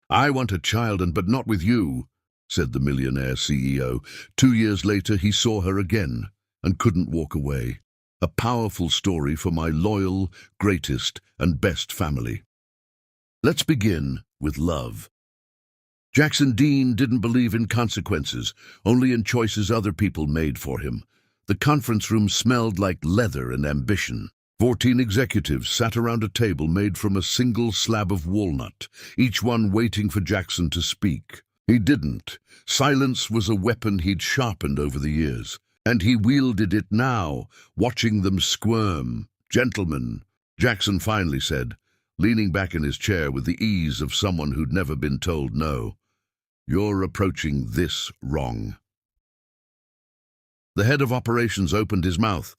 "I want a child, but not with you," said the millionaire CEO. 2 years later, he saw her again and couldn't walk away. A powerful story for my loyal, greatest, and best family. Let's begin with love. Jackson Dean didn't believe in consequences, only in choices other people made for him. The conference room smelled like leather and ambition. 14 executives sat around a table made from a single slab of walnut, each one waiting for Jackson to speak. He didn't. Silence was a weapon he'd sharpened over the years, and he wielded it now, watching them squirm. "Gentlemen," Jackson finally said, leaning back in his chair with the ease of someone who'd never been told no, "you're approaching this wrong." The head of operations opened his mouth,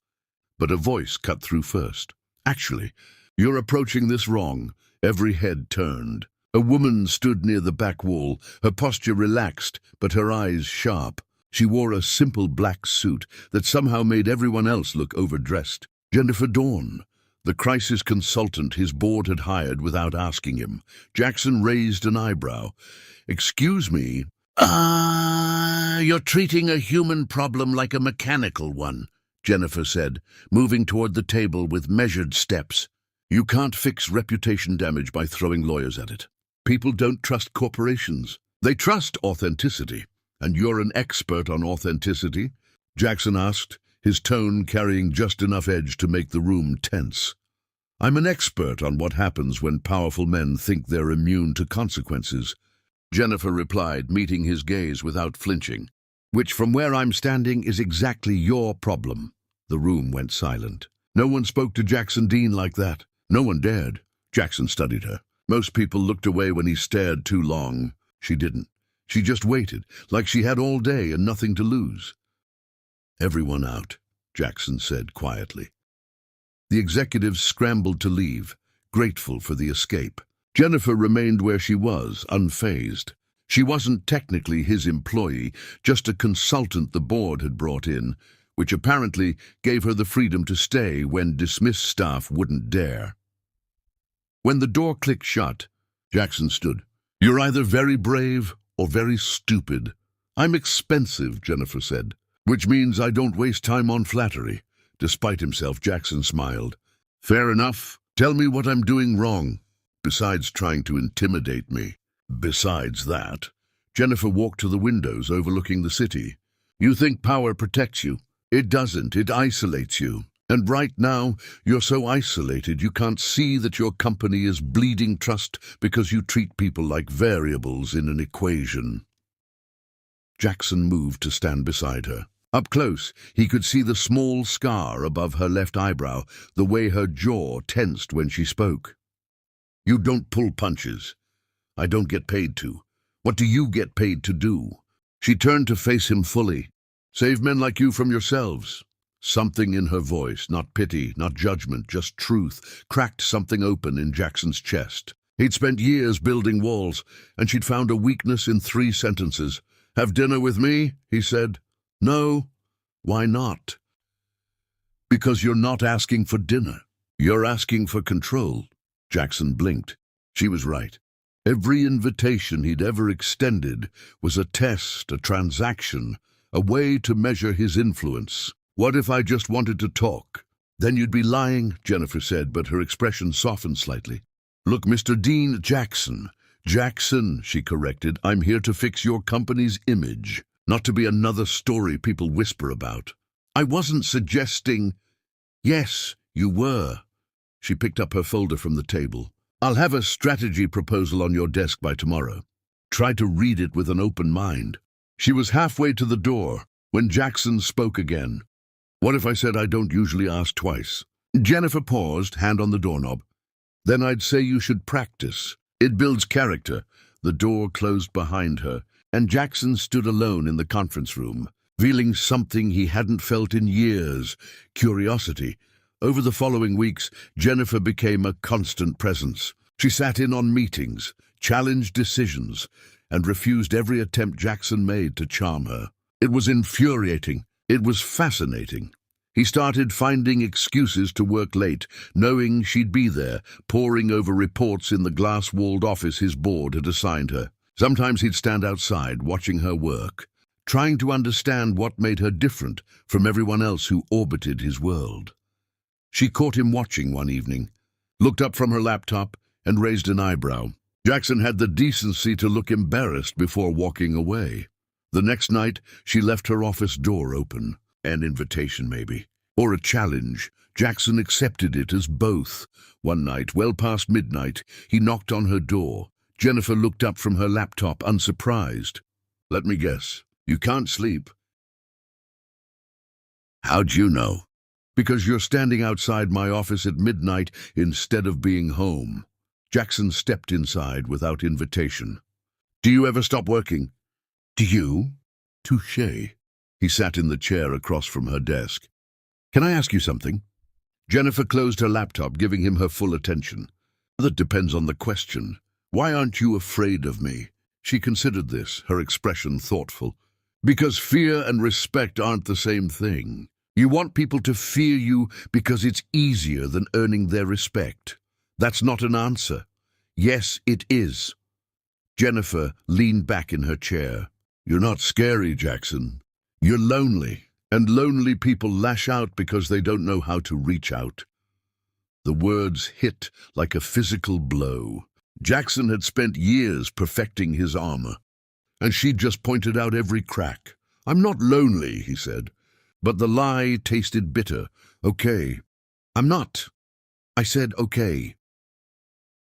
but a voice cut through first. "Actually, you're approaching this wrong." Every head turned. A woman stood near the back wall, her posture relaxed, but her eyes sharp. She wore a simple black suit that somehow made everyone else look overdressed. Jennifer Dawn, the crisis consultant his board had hired without asking him. Jackson raised an eyebrow. "Excuse me." You're treating a human problem like a mechanical one," Jennifer said, moving toward the table with measured steps. "You can't fix reputation damage by throwing lawyers at it. People don't trust corporations. They trust authenticity. And you're an expert on authenticity?" Jackson asked, his tone carrying just enough edge to make the room tense. "I'm an expert on what happens when powerful men think they're immune to consequences," Jennifer replied, meeting his gaze without flinching. "Which, from where I'm standing, is exactly your problem." The room went silent. No one spoke to Jackson Dean like that. No one dared. Jackson studied her. Most people looked away when he stared too long. She didn't. She just waited, like she had all day and nothing to lose. "Everyone out," Jackson said quietly. The executives scrambled to leave, grateful for the escape. Jennifer remained where she was, unfazed. She wasn't technically his employee, just a consultant the board had brought in, which apparently gave her the freedom to stay when dismissed staff wouldn't dare. When the door clicked shut, Jackson stood. "You're either very brave or very stupid." "I'm expensive," Jennifer said, "which means I don't waste time on flattery." Despite himself, Jackson smiled. "Fair enough. Tell me what I'm doing wrong. Besides trying to intimidate me." "Besides that." Jennifer walked to the windows overlooking the city. "You think power protects you. It doesn't. It isolates you. And right now, you're so isolated you can't see that your company is bleeding trust because you treat people like variables in an equation." Jackson moved to stand beside her. Up close, he could see the small scar above her left eyebrow, the way her jaw tensed when she spoke. "You don't pull punches. I don't get paid to. What do you get paid to do?" She turned to face him fully. "Save men like you from yourselves." Something in her voice, not pity, not judgment, just truth, cracked something open in Jackson's chest. He'd spent years building walls, and she'd found a weakness in 3 sentences. "Have dinner with me?" he said. "No." "Why not?" "Because you're not asking for dinner. You're asking for control." Jackson blinked. She was right. Every invitation he'd ever extended was a test, a transaction, a way to measure his influence. "What if I just wanted to talk?" "Then you'd be lying," Jennifer said, but her expression softened slightly. "Look, Mr. Dean, Jackson." "Jackson," she corrected, "I'm here to fix your company's image, not to be another story people whisper about." "I wasn't suggesting—" "Yes, you were." She picked up her folder from the table. "I'll have a strategy proposal on your desk by tomorrow. Try to read it with an open mind." She was halfway to the door when Jackson spoke again. "What if I said I don't usually ask twice?" Jennifer paused, hand on the doorknob. "Then I'd say you should practice. It builds character." The door closed behind her, and Jackson stood alone in the conference room, feeling something he hadn't felt in years: curiosity. Over the following weeks, Jennifer became a constant presence. She sat in on meetings, challenged decisions, and refused every attempt Jackson made to charm her. It was infuriating. It was fascinating. He started finding excuses to work late, knowing she'd be there, poring over reports in the glass-walled office his board had assigned her. Sometimes he'd stand outside, watching her work, trying to understand what made her different from everyone else who orbited his world. She caught him watching one evening, looked up from her laptop, and raised an eyebrow. Jackson had the decency to look embarrassed before walking away. The next night, she left her office door open. An invitation, maybe, or a challenge. Jackson accepted it as both. One night, well past midnight, he knocked on her door. Jennifer looked up from her laptop, unsurprised. "Let me guess, you can't sleep." "How'd you know?" "Because you're standing outside my office at midnight instead of being home." Jackson stepped inside without invitation. "Do you ever stop working?" "Do you?" "Touché." He sat in the chair across from her desk. "Can I ask you something?" Jennifer closed her laptop, giving him her full attention. "That depends on the question. Why aren't you afraid of me?" She considered this, her expression thoughtful. "Because fear and respect aren't the same thing. You want people to fear you because it's easier than earning their respect. That's not an answer." "Yes, it is." Jennifer leaned back in her chair. "You're not scary, Jackson. You're lonely, and lonely people lash out because they don't know how to reach out." The words hit like a physical blow. Jackson had spent years perfecting his armor, and she'd just pointed out every crack. "I'm not lonely," he said, but the lie tasted bitter. "Okay." "I'm not." I said, "Okay."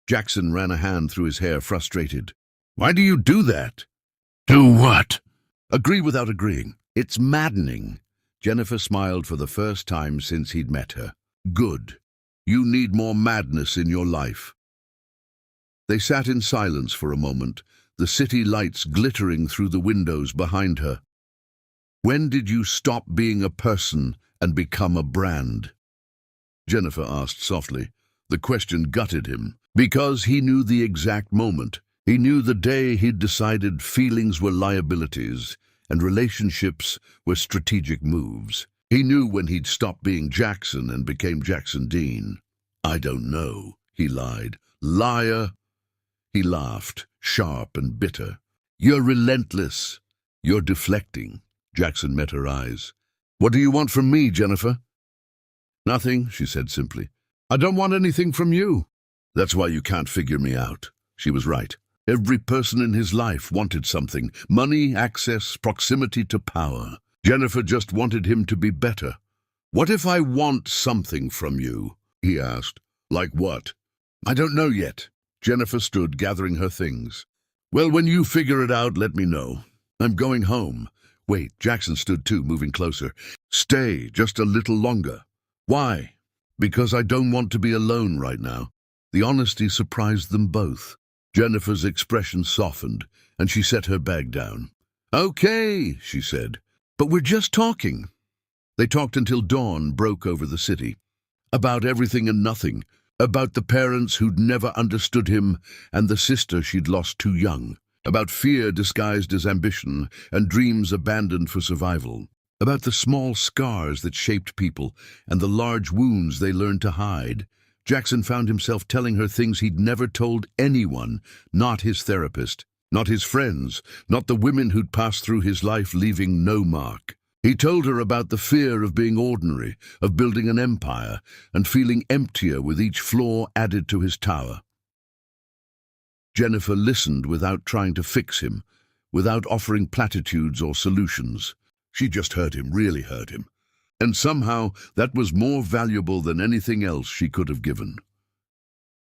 Jackson ran a hand through his hair, frustrated. "Why do you do that?" "Do what?" "Agree without agreeing. It's maddening." Jennifer smiled for the first time since he'd met her. "Good. You need more madness in your life." They sat in silence for a moment, the city lights glittering through the windows behind her. "When did you stop being a person and become a brand?" Jennifer asked softly. The question gutted him, because he knew the exact moment. He knew the day he'd decided feelings were liabilities and relationships were strategic moves. He knew when he'd stopped being Jackson and became Jackson Dean. "I don't know," he lied. "Liar." He laughed, sharp and bitter. "You're relentless. You're deflecting." Jackson met her eyes. "What do you want from me, Jennifer?" "Nothing," she said simply. "I don't want anything from you." "That's why you can't figure me out." She was right. Every person in his life wanted something: money, access, proximity to power. Jennifer just wanted him to be better. "What if I want something from you?" he asked. "Like what?" "I don't know yet." Jennifer stood, gathering her things. "Well, when you figure it out, let me know. I'm going home." "Wait." Jackson stood too, moving closer. "Stay just a little longer." "Why?" "Because I don't want to be alone right now." The honesty surprised them both. Jennifer's expression softened, and she set her bag down. "Okay," she said, "but we're just talking." They talked until dawn broke over the city. About everything and nothing. About the parents who'd never understood him and the sister she'd lost too young. About fear disguised as ambition and dreams abandoned for survival. About the small scars that shaped people and the large wounds they learned to hide. Jackson found himself telling her things he'd never told anyone, not his therapist, not his friends, not the women who'd passed through his life leaving no mark. He told her about the fear of being ordinary, of building an empire, and feeling emptier with each flaw added to his tower. Jennifer listened without trying to fix him, without offering platitudes or solutions. She just heard him, really heard him. And somehow that was more valuable than anything else she could have given.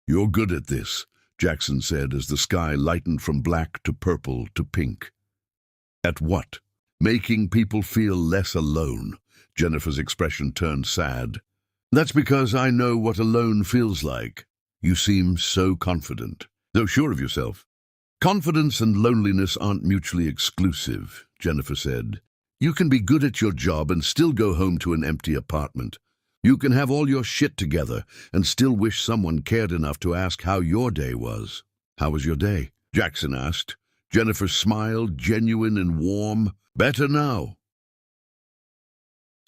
"You're good at this," Jackson said as the sky lightened from black to purple to pink. "At what?" "Making people feel less alone." Jennifer's expression turned sad. "That's because I know what alone feels like." "You seem so confident, so sure of yourself." "Confidence and loneliness aren't mutually exclusive," Jennifer said. "You can be good at your job and still go home to an empty apartment. You can have all your shit together and still wish someone cared enough to ask how your day was." "How was your day?" Jackson asked. Jennifer smiled, genuine and warm. "Better now."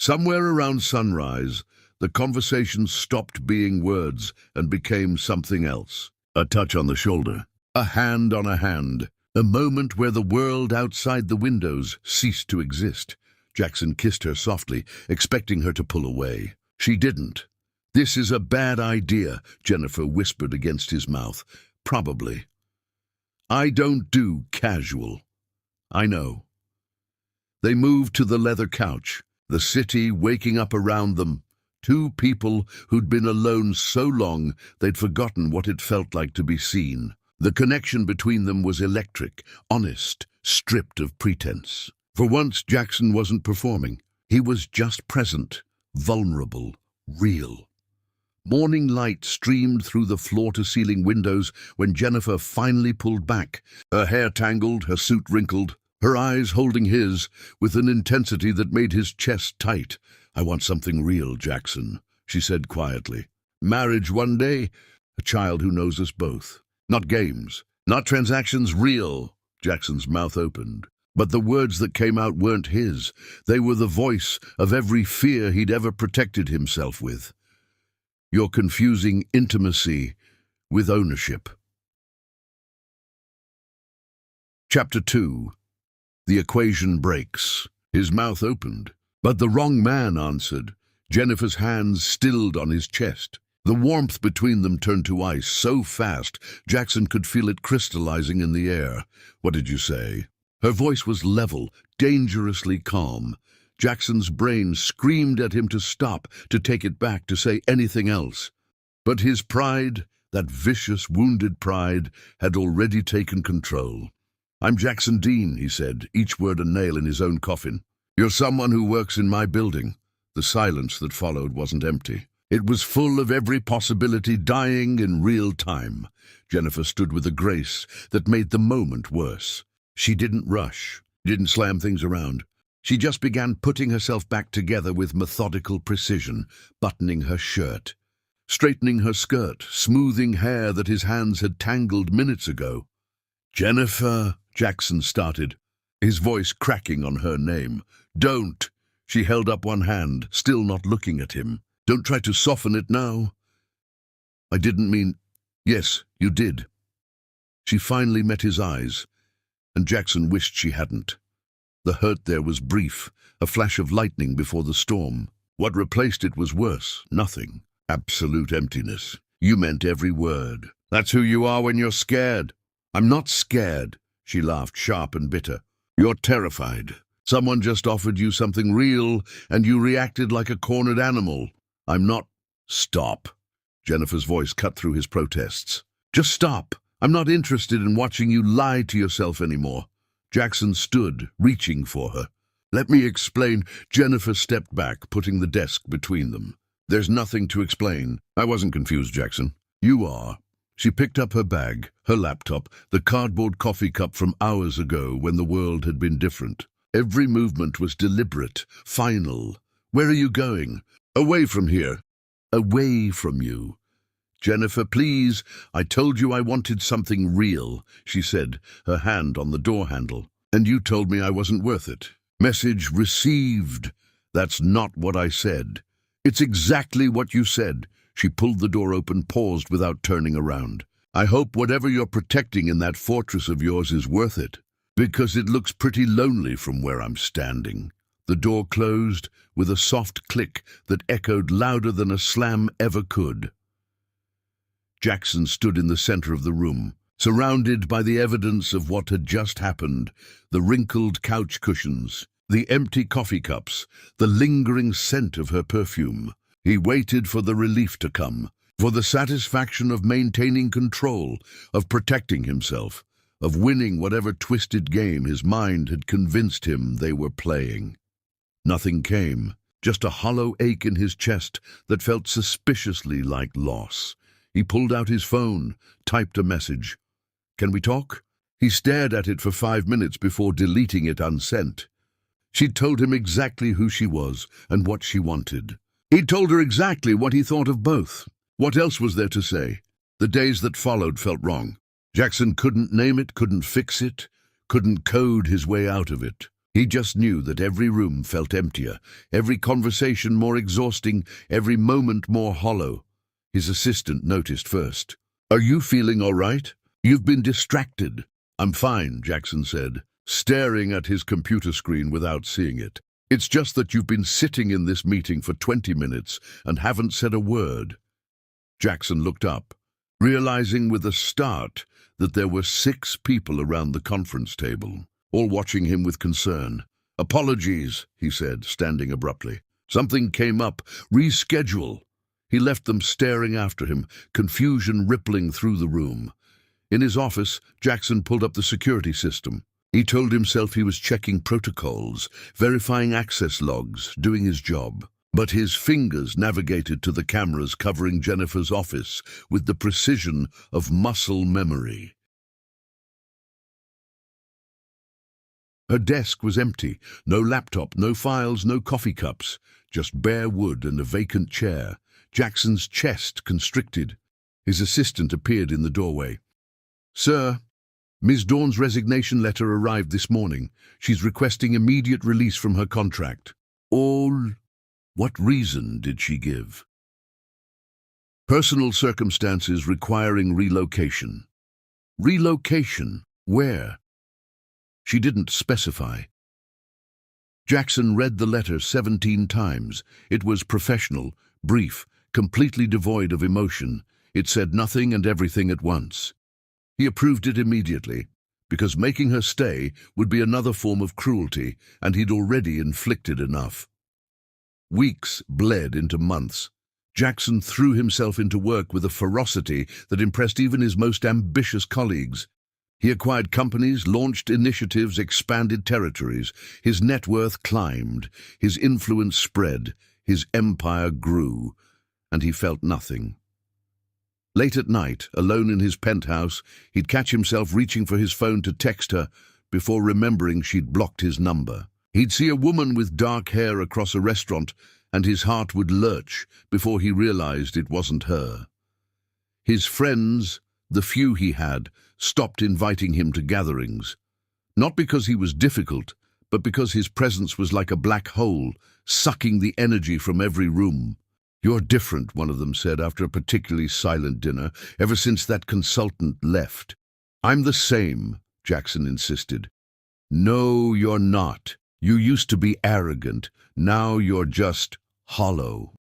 Somewhere around sunrise, the conversation stopped being words and became something else. A touch on the shoulder, a hand on a hand, a moment where the world outside the windows ceased to exist. Jackson kissed her softly, expecting her to pull away. She didn't. "This is a bad idea," Jennifer whispered against his mouth. "Probably. I don't do casual." "I know." They moved to the leather couch, the city waking up around them. Two people who'd been alone so long they'd forgotten what it felt like to be seen. The connection between them was electric, honest, stripped of pretense. For once, Jackson wasn't performing. He was just present, vulnerable, real. Morning light streamed through the floor-to-ceiling windows when Jennifer finally pulled back, her hair tangled, her suit wrinkled, her eyes holding his with an intensity that made his chest tight. "I want something real, Jackson," she said quietly. "Marriage one day, a child who knows us both. Not games, not transactions, real." Jackson's mouth opened, but the words that came out weren't his. They were the voice of every fear he'd ever protected himself with. "You're confusing intimacy with ownership." Chapter 2. The equation breaks. His mouth opened, but the wrong man answered. Jennifer's hands stilled on his chest. The warmth between them turned to ice so fast Jackson could feel it crystallizing in the air. "What did you say?" Her voice was level, dangerously calm. Jackson's brain screamed at him to stop, to take it back, to say anything else. But his pride, that vicious, wounded pride, had already taken control. "I'm Jackson Dean," he said, each word a nail in his own coffin. "You're someone who works in my building." The silence that followed wasn't empty. It was full of every possibility dying in real time. Jennifer stood with a grace that made the moment worse. She didn't rush, didn't slam things around. She just began putting herself back together with methodical precision, buttoning her shirt, straightening her skirt, smoothing hair that his hands had tangled minutes ago. "Jennifer," Jackson started, his voice cracking on her name. "Don't." She held up one hand, still not looking at him. "Don't try to soften it now." "I didn't mean—" "Yes, you did." She finally met his eyes, and Jackson wished she hadn't. The hurt there was brief, a flash of lightning before the storm. What replaced it was worse, nothing. Absolute emptiness. "You meant every word. That's who you are when you're scared." "I'm not scared," she laughed, sharp and bitter. "You're terrified. Someone just offered you something real, and you reacted like a cornered animal. I'm not—" "Stop." Jennifer's voice cut through his protests. "Just stop. I'm not interested in watching you lie to yourself anymore." Jackson stood, reaching for her. "Let me explain." Jennifer stepped back, putting the desk between them. "There's nothing to explain." "I wasn't confused, Jackson." "You are." She picked up her bag, her laptop, the cardboard coffee cup from hours ago when the world had been different. Every movement was deliberate, final. "Where are you going?" "Away from here." "Away from you." "Jennifer, please. I told you I wanted something real," she said, her hand on the door handle. "And you told me I wasn't worth it." "Message received." "That's not what I said." "It's exactly what you said." She pulled the door open, paused without turning around. "I hope whatever you're protecting in that fortress of yours is worth it, because it looks pretty lonely from where I'm standing." The door closed with a soft click that echoed louder than a slam ever could. Jackson stood in the center of the room, surrounded by the evidence of what had just happened, the wrinkled couch cushions, the empty coffee cups, the lingering scent of her perfume. He waited for the relief to come, for the satisfaction of maintaining control, of protecting himself, of winning whatever twisted game his mind had convinced him they were playing. Nothing came, just a hollow ache in his chest that felt suspiciously like loss. He pulled out his phone, typed a message. "Can we talk?" He stared at it for 5 minutes before deleting it unsent. She'd told him exactly who she was and what she wanted. He'd told her exactly what he thought of both. What else was there to say? The days that followed felt wrong. Jackson couldn't name it, couldn't fix it, couldn't code his way out of it. He just knew that every room felt emptier, every conversation more exhausting, every moment more hollow. His assistant noticed first. "Are you feeling all right? You've been distracted." "I'm fine," Jackson said, staring at his computer screen without seeing it. "It's just that you've been sitting in this meeting for 20 minutes and haven't said a word." Jackson looked up, realizing with a start that there were 6 people around the conference table, all watching him with concern. "Apologies," he said, standing abruptly. "Something came up. Reschedule." He left them staring after him, confusion rippling through the room. In his office, Jackson pulled up the security system. He told himself he was checking protocols, verifying access logs, doing his job. But his fingers navigated to the cameras covering Jennifer's office with the precision of muscle memory. Her desk was empty. No laptop, no files, no coffee cups. Just bare wood and a vacant chair. Jackson's chest constricted. His assistant appeared in the doorway. "Sir, Ms. Dawn's resignation letter arrived this morning. She's requesting immediate release from her contract." "All? What reason did she give?" "Personal circumstances requiring relocation." "Relocation? Where?" She didn't specify. Jackson read the letter 17 times. It was professional, brief, completely devoid of emotion. It said nothing and everything at once. He approved it immediately, because making her stay would be another form of cruelty, and he'd already inflicted enough. Weeks bled into months. Jackson threw himself into work with a ferocity that impressed even his most ambitious colleagues. He acquired companies, launched initiatives, expanded territories. His net worth climbed, his influence spread, his empire grew, and he felt nothing. Late at night, alone in his penthouse, he'd catch himself reaching for his phone to text her before remembering she'd blocked his number. He'd see a woman with dark hair across a restaurant, and his heart would lurch before he realized it wasn't her. His friends, the few he had, stopped inviting him to gatherings. Not because he was difficult, but because his presence was like a black hole, sucking the energy from every room. "You're different," one of them said after a particularly silent dinner, "ever since that consultant left." "I'm the same," Jackson insisted. "No, you're not. You used to be arrogant. Now you're just hollow."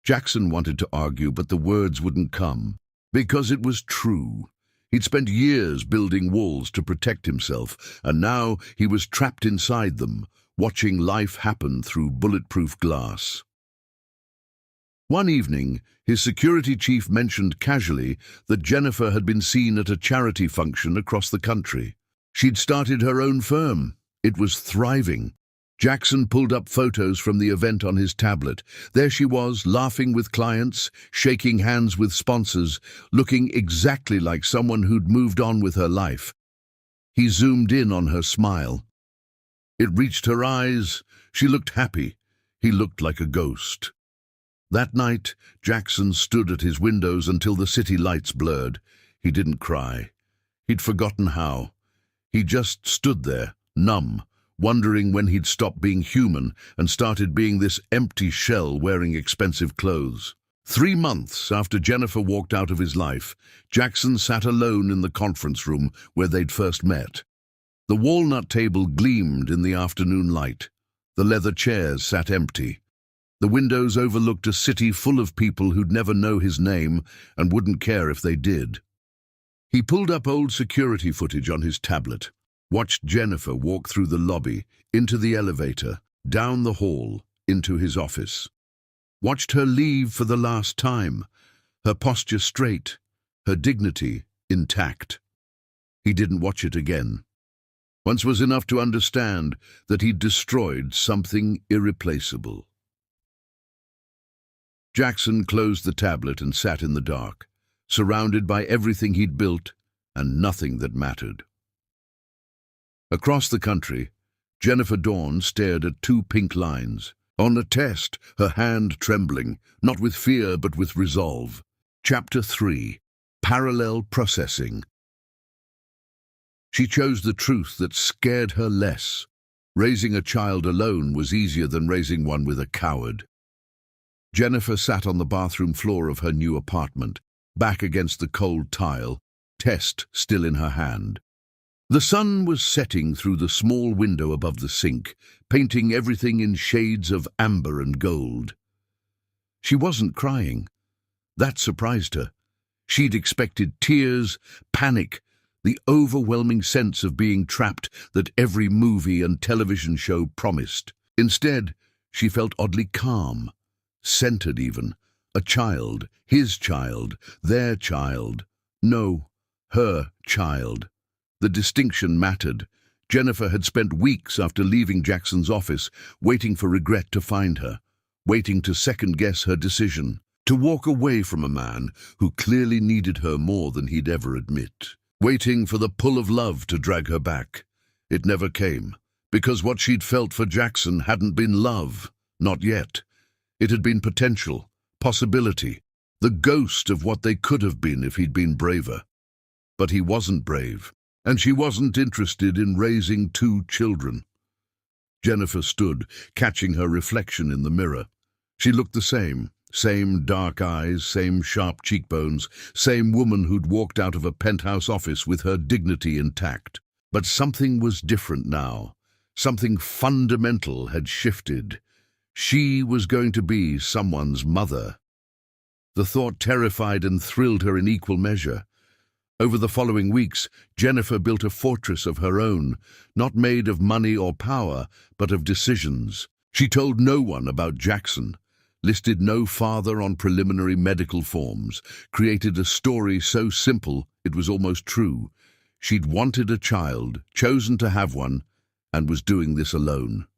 Jackson wanted to argue, but the words wouldn't come. Because it was true. He'd spent years building walls to protect himself, and now he was trapped inside them, watching life happen through bulletproof glass. One evening, his security chief mentioned casually that Jennifer had been seen at a charity function across the country. She'd started her own firm. It was thriving. Jackson pulled up photos from the event on his tablet. There she was, laughing with clients, shaking hands with sponsors, looking exactly like someone who'd moved on with her life. He zoomed in on her smile. It reached her eyes. She looked happy. He looked like a ghost. That night, Jackson stood at his windows until the city lights blurred. He didn't cry. He'd forgotten how. He just stood there, numb, wondering when he'd stop being human and started being this empty shell wearing expensive clothes. 3 months after Jennifer walked out of his life, Jackson sat alone in the conference room where they'd first met. The walnut table gleamed in the afternoon light. The leather chairs sat empty. The windows overlooked a city full of people who'd never know his name and wouldn't care if they did. He pulled up old security footage on his tablet, watched Jennifer walk through the lobby, into the elevator, down the hall, into his office. Watched her leave for the last time, her posture straight, her dignity intact. He didn't watch it again. Once was enough to understand that he'd destroyed something irreplaceable. Jackson closed the tablet and sat in the dark, surrounded by everything he'd built and nothing that mattered. Across the country, Jennifer Dawn stared at 2 pink lines. On a test, her hand trembling, not with fear but with resolve. Chapter 3. Parallel Processing. She chose the truth that scared her less. Raising a child alone was easier than raising one with a coward. Jennifer sat on the bathroom floor of her new apartment, back against the cold tile, test still in her hand. The sun was setting through the small window above the sink, painting everything in shades of amber and gold. She wasn't crying. That surprised her. She'd expected tears, panic, the overwhelming sense of being trapped that every movie and television show promised. Instead, she felt oddly calm, centered even. A child, his child, their child. No, her child. The distinction mattered. Jennifer had spent weeks after leaving Jackson's office waiting for regret to find her, waiting to second-guess her decision, to walk away from a man who clearly needed her more than he'd ever admit, waiting for the pull of love to drag her back. It never came, because what she'd felt for Jackson hadn't been love, not yet. It had been potential, possibility, the ghost of what they could have been if he'd been braver. But he wasn't brave. And she wasn't interested in raising 2 children. Jennifer stood, catching her reflection in the mirror. She looked the same dark eyes, same sharp cheekbones, same woman who'd walked out of a penthouse office with her dignity intact. But something was different now. Something fundamental had shifted. She was going to be someone's mother. The thought terrified and thrilled her in equal measure. Over the following weeks, Jennifer built a fortress of her own, not made of money or power, but of decisions. She told no one about Jackson, listed no father on preliminary medical forms, created a story so simple it was almost true. She'd wanted a child, chosen to have one, and was doing this alone.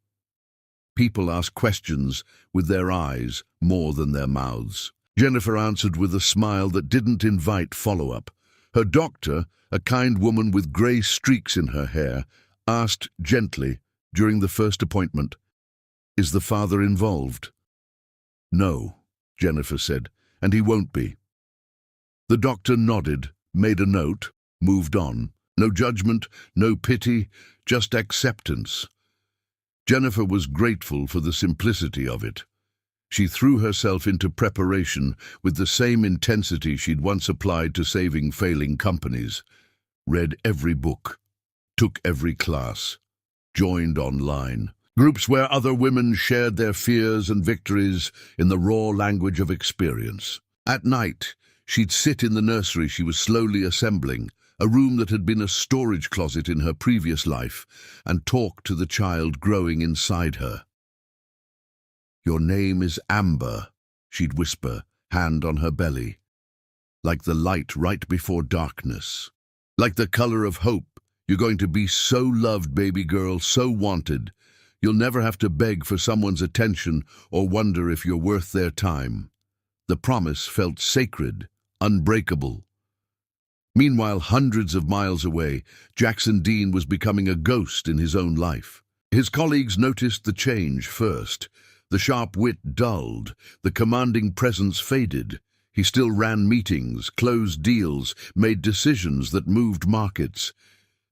People asked questions with their eyes more than their mouths. Jennifer answered with a smile that didn't invite follow-up. Her doctor, a kind woman with grey streaks in her hair, asked gently during the first appointment, "Is the father involved?" "No," Jennifer said, "and he won't be." The doctor nodded, made a note, moved on. No judgment, no pity, just acceptance. Jennifer was grateful for the simplicity of it. She threw herself into preparation with the same intensity she'd once applied to saving failing companies. Read every book, took every class, joined online. Groups where other women shared their fears and victories in the raw language of experience. At night, she'd sit in the nursery she was slowly assembling, a room that had been a storage closet in her previous life, and talk to the child growing inside her. "Your name is Amber," she'd whisper, hand on her belly. "Like the light right before darkness. Like the color of hope. You're going to be so loved, baby girl, so wanted. You'll never have to beg for someone's attention or wonder if you're worth their time." The promise felt sacred, unbreakable. Meanwhile, hundreds of miles away, Jackson Dean was becoming a ghost in his own life. His colleagues noticed the change first. The sharp wit dulled, the commanding presence faded. He still ran meetings, closed deals, made decisions that moved markets.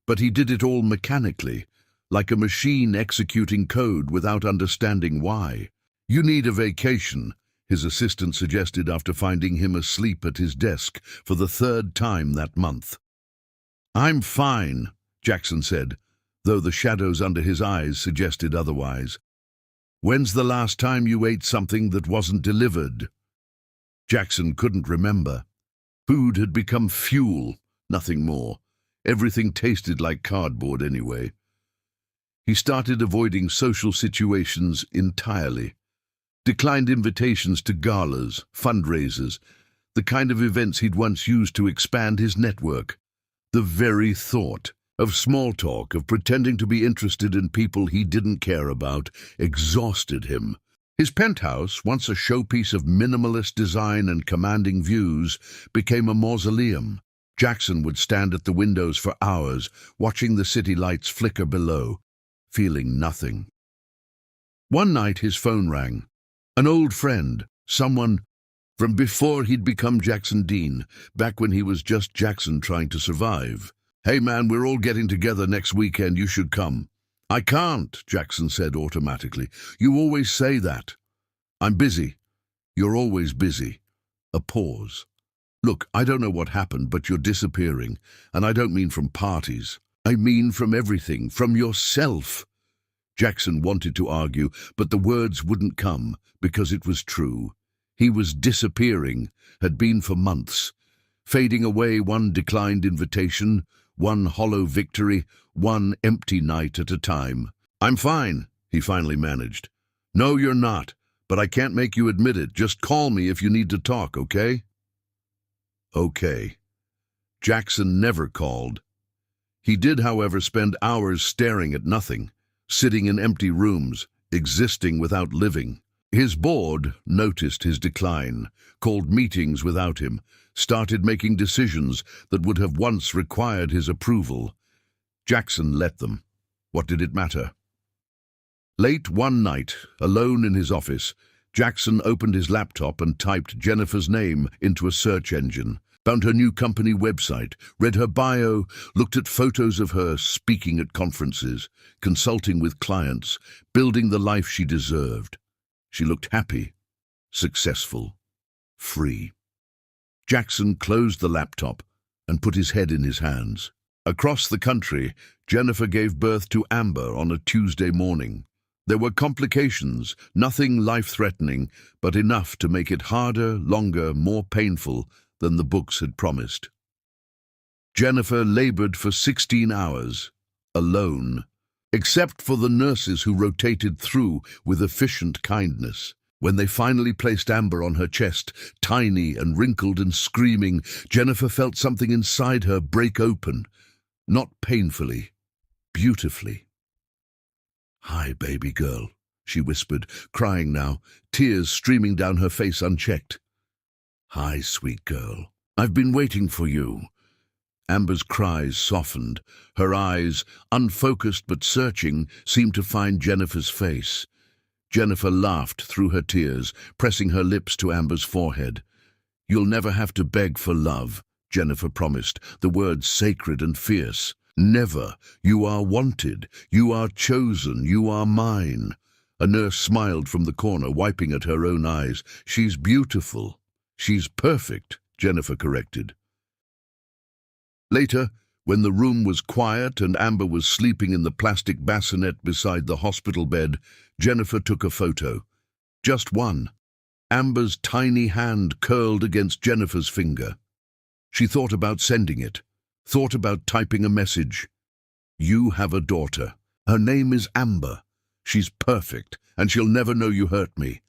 But he did it all mechanically, like a machine executing code without understanding why. "You need a vacation," his assistant suggested after finding him asleep at his desk for the 3rd time that month. "I'm fine," Jackson said, though the shadows under his eyes suggested otherwise. "When's the last time you ate something that wasn't delivered?" Jackson couldn't remember. Food had become fuel, nothing more. Everything tasted like cardboard anyway. He started avoiding social situations entirely. Declined invitations to galas, fundraisers, the kind of events he'd once used to expand his network. The very thought of small talk, of pretending to be interested in people he didn't care about, exhausted him. His penthouse, once a showpiece of minimalist design and commanding views, became a mausoleum. Jackson would stand at the windows for hours, watching the city lights flicker below, feeling nothing. One night his phone rang. An old friend, someone from before he'd become Jackson Dean, back when he was just Jackson trying to survive. "Hey man, we're all getting together next weekend, you should come." I can't, Jackson said automatically. You always say that. I'm busy. You're always busy. A pause. Look, I don't know what happened, but you're disappearing. And I don't mean from parties. I mean from everything, from yourself. Jackson wanted to argue, but the words wouldn't come, because it was true. He was disappearing, had been for months, fading away one declined invitation, one hollow victory, one empty night at a time. I'm fine, he finally managed. No, you're not, but I can't make you admit it. Just call me if you need to talk, okay? Okay. Jackson never called. He did, however, spend hours staring at nothing, sitting in empty rooms, existing without living. His board noticed his decline, called meetings without him, started making decisions that would have once required his approval. Jackson let them. What did it matter? Late one night, alone in his office, Jackson opened his laptop and typed Jennifer's name into a search engine, found her new company website, read her bio, looked at photos of her speaking at conferences, consulting with clients, building the life she deserved. She looked happy, successful, free. Jackson closed the laptop and put his head in his hands. Across the country, Jennifer gave birth to Amber on a Tuesday morning. There were complications, nothing life-threatening, but enough to make it harder, longer, more painful than the books had promised. Jennifer labored for 16 hours, alone, except for the nurses who rotated through with efficient kindness. When they finally placed Amber on her chest, tiny and wrinkled and screaming, Jennifer felt something inside her break open, not painfully, beautifully. "Hi, baby girl," she whispered, crying now, tears streaming down her face unchecked. "Hi, sweet girl. I've been waiting for you." Amber's cries softened. Her eyes, unfocused but searching, seemed to find Jennifer's face. Jennifer laughed through her tears, pressing her lips to Amber's forehead. "You'll never have to beg for love," Jennifer promised, the words sacred and fierce. "Never. You are wanted. You are chosen. You are mine." A nurse smiled from the corner, wiping at her own eyes. "She's beautiful. She's perfect," Jennifer corrected. Later, when the room was quiet and Amber was sleeping in the plastic bassinet beside the hospital bed, Jennifer took a photo. Just one. Amber's tiny hand curled against Jennifer's finger. She thought about sending it, thought about typing a message. "You have a daughter. Her name is Amber. She's perfect, and she'll never know you hurt me."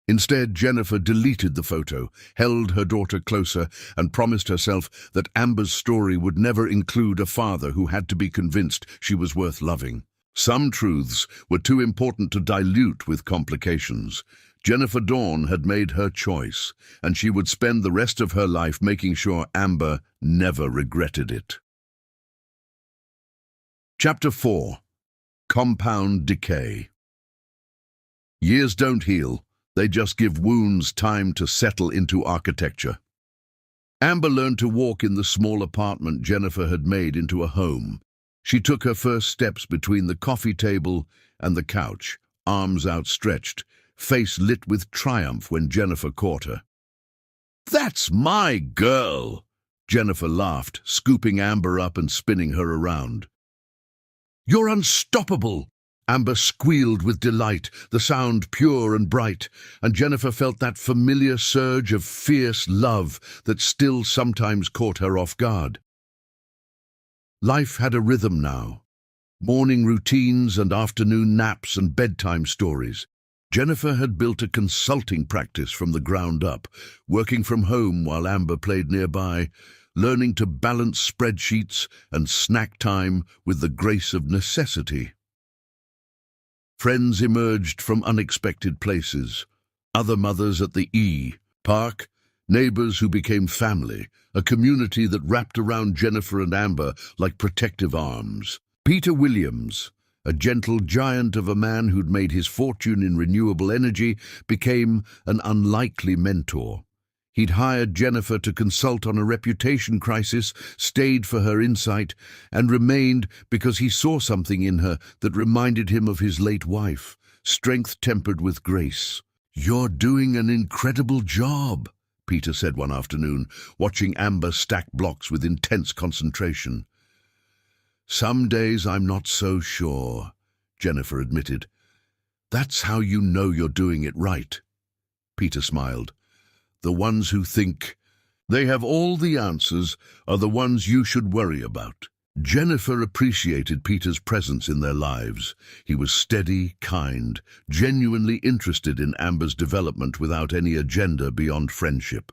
Instead, Jennifer deleted the photo, held her daughter closer, and promised herself that Amber's story would never include a father who had to be convinced she was worth loving. Some truths were too important to dilute with complications. Jennifer Dawn had made her choice, and she would spend the rest of her life making sure Amber never regretted it. Chapter 4. Compound Decay. Years don't heal. They just give wounds time to settle into architecture. Amber learned to walk in the small apartment Jennifer had made into a home. She took her first steps between the coffee table and the couch, arms outstretched, face lit with triumph when Jennifer caught her. "That's my girl!" Jennifer laughed, scooping Amber up and spinning her around. "You're unstoppable!" Amber squealed with delight, the sound pure and bright, and Jennifer felt that familiar surge of fierce love that still sometimes caught her off guard. Life had a rhythm now. Morning routines and afternoon naps and bedtime stories. Jennifer had built a consulting practice from the ground up, working from home while Amber played nearby, learning to balance spreadsheets and snack time with the grace of necessity. Friends emerged from unexpected places. Other mothers at the park, neighbors who became family, a community that wrapped around Jennifer and Amber like protective arms. Peter Williams, a gentle giant of a man who'd made his fortune in renewable energy, became an unlikely mentor. He'd hired Jennifer to consult on a reputation crisis, stayed for her insight, and remained because he saw something in her that reminded him of his late wife, strength tempered with grace. "You're doing an incredible job," Peter said one afternoon, watching Amber stack blocks with intense concentration. "Some days I'm not so sure," Jennifer admitted. "That's how you know you're doing it right." Peter smiled. "The ones who think they have all the answers are the ones you should worry about." Jennifer appreciated Peter's presence in their lives. He was steady, kind, genuinely interested in Amber's development without any agenda beyond friendship.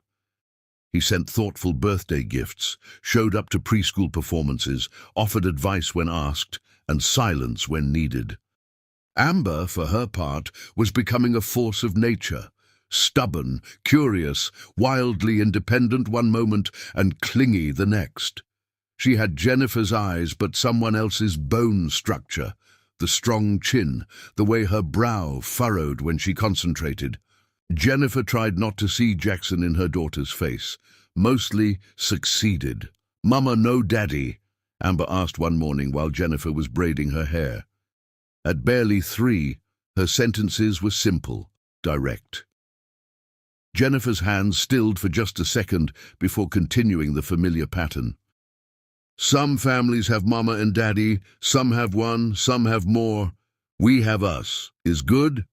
He sent thoughtful birthday gifts, showed up to preschool performances, offered advice when asked, and silence when needed. Amber, for her part, was becoming a force of nature. Stubborn, curious, wildly independent one moment and clingy the next. She had Jennifer's eyes but someone else's bone structure, the strong chin, the way her brow furrowed when she concentrated. Jennifer tried not to see Jackson in her daughter's face, mostly succeeded. "Mama, no daddy?" Amber asked one morning while Jennifer was braiding her hair. At barely 3, her sentences were simple, direct. Jennifer's hands stilled for just a second before continuing the familiar pattern. "Some families have mama and daddy, some have one, some have more. We have us. Is good?"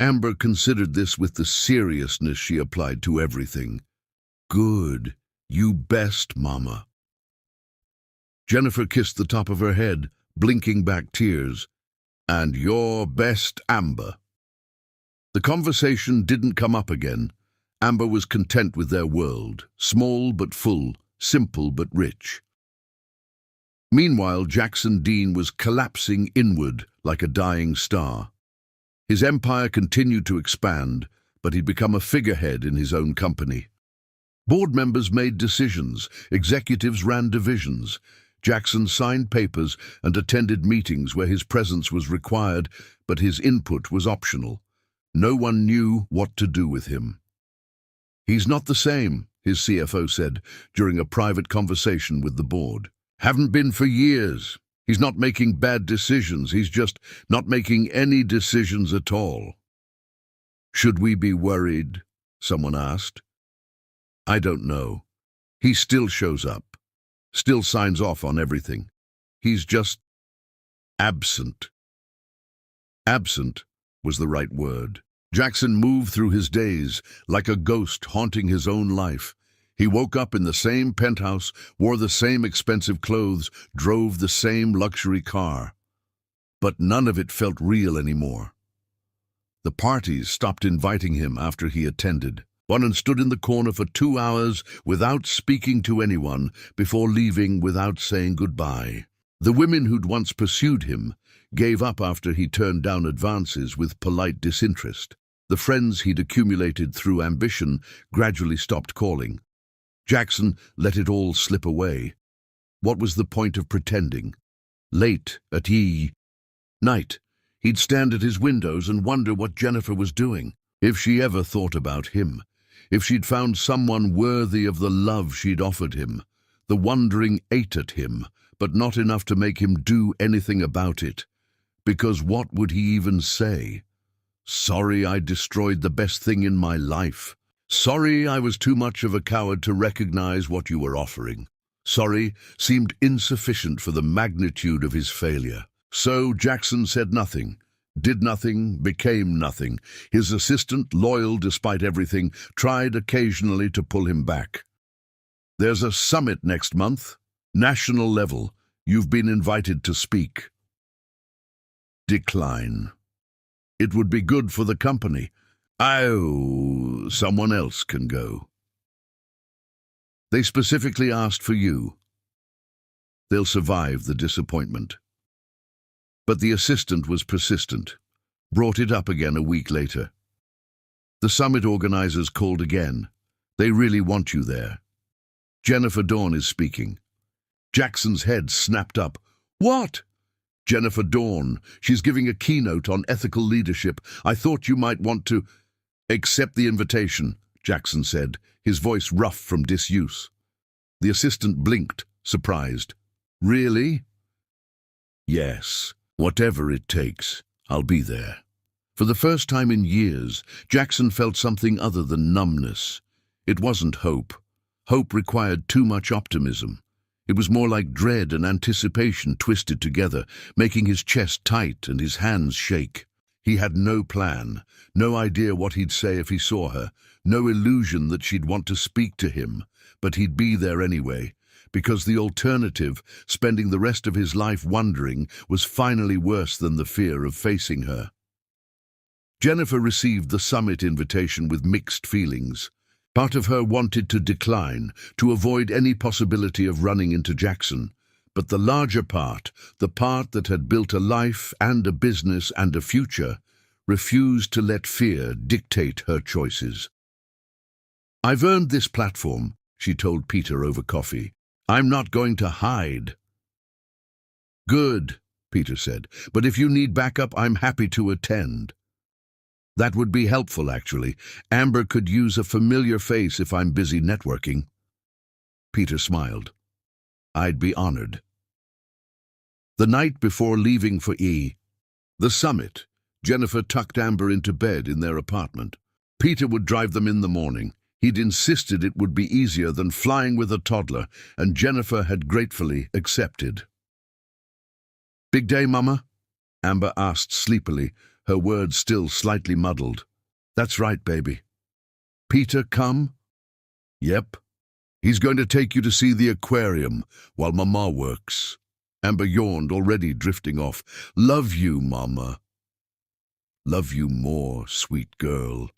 Amber considered this with the seriousness she applied to everything. "Good. You best, mama." Jennifer kissed the top of her head, blinking back tears. "And your best, Amber." The conversation didn't come up again. Amber was content with their world, small but full, simple but rich. Meanwhile, Jackson Dean was collapsing inward like a dying star. His empire continued to expand, but he'd become a figurehead in his own company. Board members made decisions, executives ran divisions. Jackson signed papers and attended meetings where his presence was required, but his input was optional. No one knew what to do with him. "He's not the same," his CFO said during a private conversation with the board. "Haven't been for years. He's not making bad decisions, he's just not making any decisions at all." "Should we be worried?" someone asked. "I don't know. He still shows up, still signs off on everything. He's just absent." Absent was the right word. Jackson moved through his days like a ghost haunting his own life. He woke up in the same penthouse, wore the same expensive clothes, drove the same luxury car. But none of it felt real anymore. The parties stopped inviting him after he attended. One stood in the corner for 2 hours without speaking to anyone before leaving without saying goodbye. The women who'd once pursued him gave up after he turned down advances with polite disinterest. The friends he'd accumulated through ambition gradually stopped calling. Jackson let it all slip away. What was the point of pretending? Late at night, he'd stand at his windows and wonder what Jennifer was doing, if she ever thought about him, if she'd found someone worthy of the love she'd offered him. The wondering ate at him, but not enough to make him do anything about it. Because what would he even say? "Sorry I destroyed the best thing in my life. Sorry I was too much of a coward to recognize what you were offering." Sorry seemed insufficient for the magnitude of his failure. So Jackson said nothing, did nothing, became nothing. His assistant, loyal despite everything, tried occasionally to pull him back. "There's a summit next month. National level. You've been invited to speak." Decline. "It would be good for the company." "Oh, someone else can go." "They specifically asked for you." "They'll survive the disappointment." But the assistant was persistent, brought it up again a week later. The summit organizers called again. "They really want you there. Jennifer Dawn is speaking." Jackson's head snapped up. "What?" "Jennifer Dawn. She's giving a keynote on ethical leadership. I thought you might want to." "Accept the invitation," Jackson said, his voice rough from disuse. The assistant blinked, surprised. Really? Yes, whatever it takes, I'll be there. For the first time in years, Jackson felt something other than numbness. It wasn't hope. Hope required too much optimism. It was more like dread and anticipation twisted together, making his chest tight and his hands shake. He had no plan, no idea what he'd say if he saw her, no illusion that she'd want to speak to him, but he'd be there anyway, because the alternative, spending the rest of his life wondering, was finally worse than the fear of facing her. Jennifer received the summit invitation with mixed feelings. Part of her wanted to decline, to avoid any possibility of running into Jackson, but the larger part, the part that had built a life and a business and a future, refused to let fear dictate her choices. "I've earned this platform," she told Peter over coffee. "I'm not going to hide." "Good," Peter said, "but if you need backup, I'm happy to attend." "That would be helpful, actually. Amber could use a familiar face if I'm busy networking." Peter smiled. "I'd be honored." The night before leaving for the summit, Jennifer tucked Amber into bed in their apartment. Peter would drive them in the morning. He'd insisted it would be easier than flying with a toddler, and Jennifer had gratefully accepted. "Big day, Mama?" Amber asked sleepily, her words still slightly muddled. "That's right, baby." "Peter come?" "Yep. He's going to take you to see the aquarium while Mama works." Amber yawned, already drifting off. "Love you, Mama." "Love you more, sweet girl."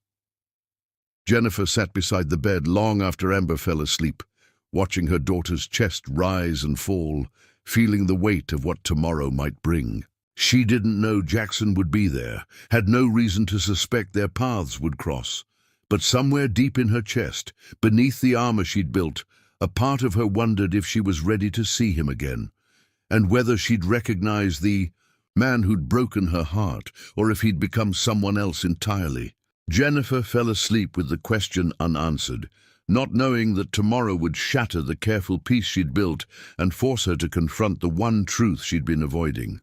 Jennifer sat beside the bed long after Amber fell asleep, watching her daughter's chest rise and fall, feeling the weight of what tomorrow might bring. She didn't know Jackson would be there, had no reason to suspect their paths would cross. But somewhere deep in her chest, beneath the armor she'd built, a part of her wondered if she was ready to see him again, and whether she'd recognize the man who'd broken her heart, or if he'd become someone else entirely. Jennifer fell asleep with the question unanswered, not knowing that tomorrow would shatter the careful peace she'd built and force her to confront the one truth she'd been avoiding.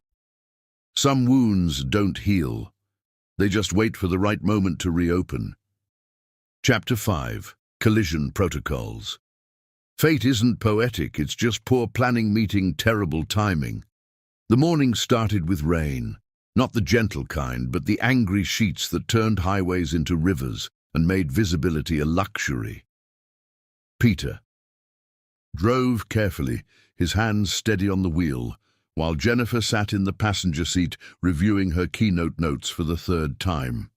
Some wounds don't heal. They just wait for the right moment to reopen. Chapter 5. Collision Protocols. Fate isn't poetic, it's just poor planning meeting terrible timing. The morning started with rain. Not the gentle kind, but the angry sheets that turned highways into rivers and made visibility a luxury. Peter drove carefully, his hands steady on the wheel, while Jennifer sat in the passenger seat reviewing her keynote notes for the third time.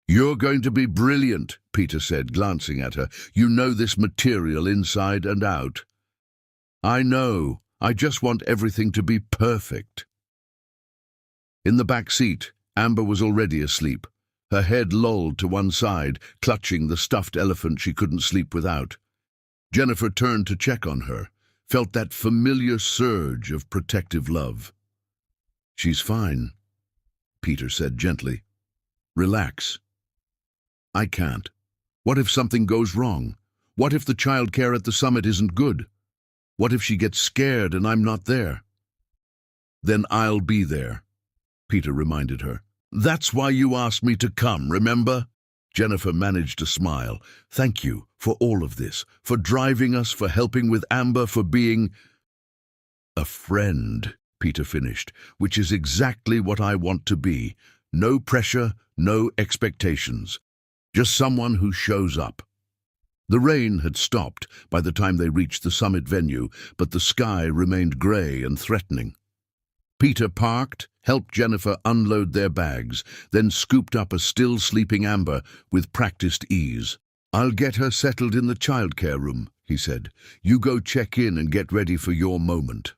"You're going to be brilliant," Peter said, glancing at her. "You know this material inside and out." "I know. I just want everything to be perfect." In the back seat, Amber was already asleep, her head lolled to one side, clutching the stuffed elephant she couldn't sleep without. Jennifer turned to check on her, felt that familiar surge of protective love. "She's fine," Peter said gently. "Relax." "I can't. What if something goes wrong? What if the childcare at the summit isn't good? What if she gets scared and I'm not there?" "Then I'll be there," Peter reminded her. "That's why you asked me to come, remember?" Jennifer managed a smile. "Thank you for all of this, for driving us, for helping with Amber, for being a friend," Peter finished, "which is exactly what I want to be. No pressure, no expectations. Just someone who shows up." The rain had stopped by the time they reached the summit venue, but the sky remained grey and threatening. Peter parked, helped Jennifer unload their bags, then scooped up a still-sleeping Amber with practiced ease. "I'll get her settled in the childcare room," he said. "You go check in and get ready for your moment."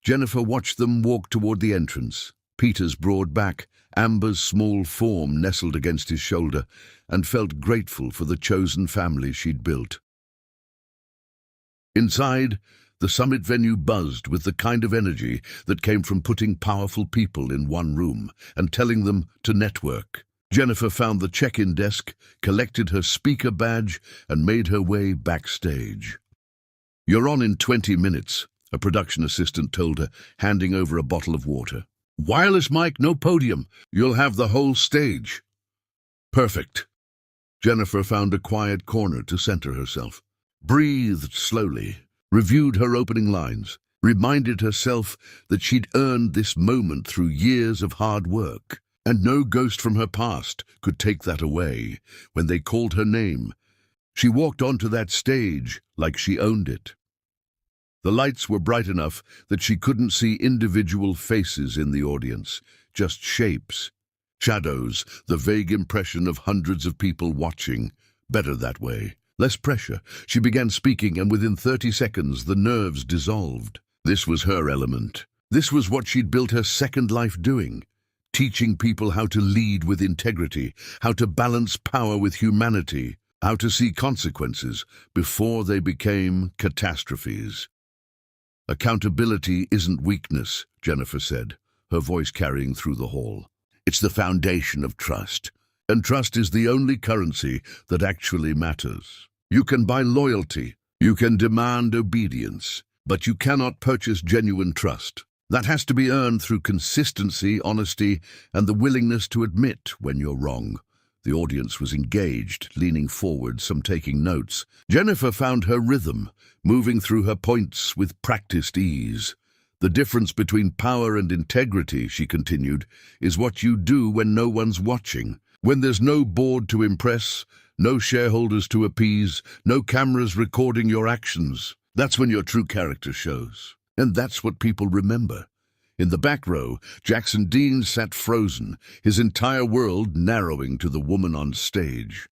Jennifer watched them walk toward the entrance, Peter's broad back, Amber's small form nestled against his shoulder, and felt grateful for the chosen family she'd built. Inside, the summit venue buzzed with the kind of energy that came from putting powerful people in one room and telling them to network. Jennifer found the check-in desk, collected her speaker badge, and made her way backstage. "You're on in 20 minutes, a production assistant told her, handing over a bottle of water. "Wireless mic, no podium. You'll have the whole stage." "Perfect." Jennifer found a quiet corner to center herself, breathed slowly, reviewed her opening lines, reminded herself that she'd earned this moment through years of hard work, and no ghost from her past could take that away. When they called her name, she walked onto that stage like she owned it. The lights were bright enough that she couldn't see individual faces in the audience, just shapes, shadows, the vague impression of hundreds of people watching. Better that way. Less pressure. She began speaking, and within 30 seconds the nerves dissolved. This was her element. This was what she'd built her second life doing. Teaching people how to lead with integrity, how to balance power with humanity, how to see consequences before they became catastrophes. "Accountability isn't weakness," Jennifer said, her voice carrying through the hall. "It's the foundation of trust. And trust is the only currency that actually matters. You can buy loyalty, you can demand obedience, but you cannot purchase genuine trust. That has to be earned through consistency, honesty, and the willingness to admit when you're wrong." The audience was engaged, leaning forward, some taking notes. Jennifer found her rhythm, moving through her points with practiced ease. "The difference between power and integrity," she continued, "is what you do when no one's watching. When there's no board to impress, no shareholders to appease, no cameras recording your actions. That's when your true character shows. And that's what people remember." In the back row, Jackson Dean sat frozen, his entire world narrowing to the woman on stage.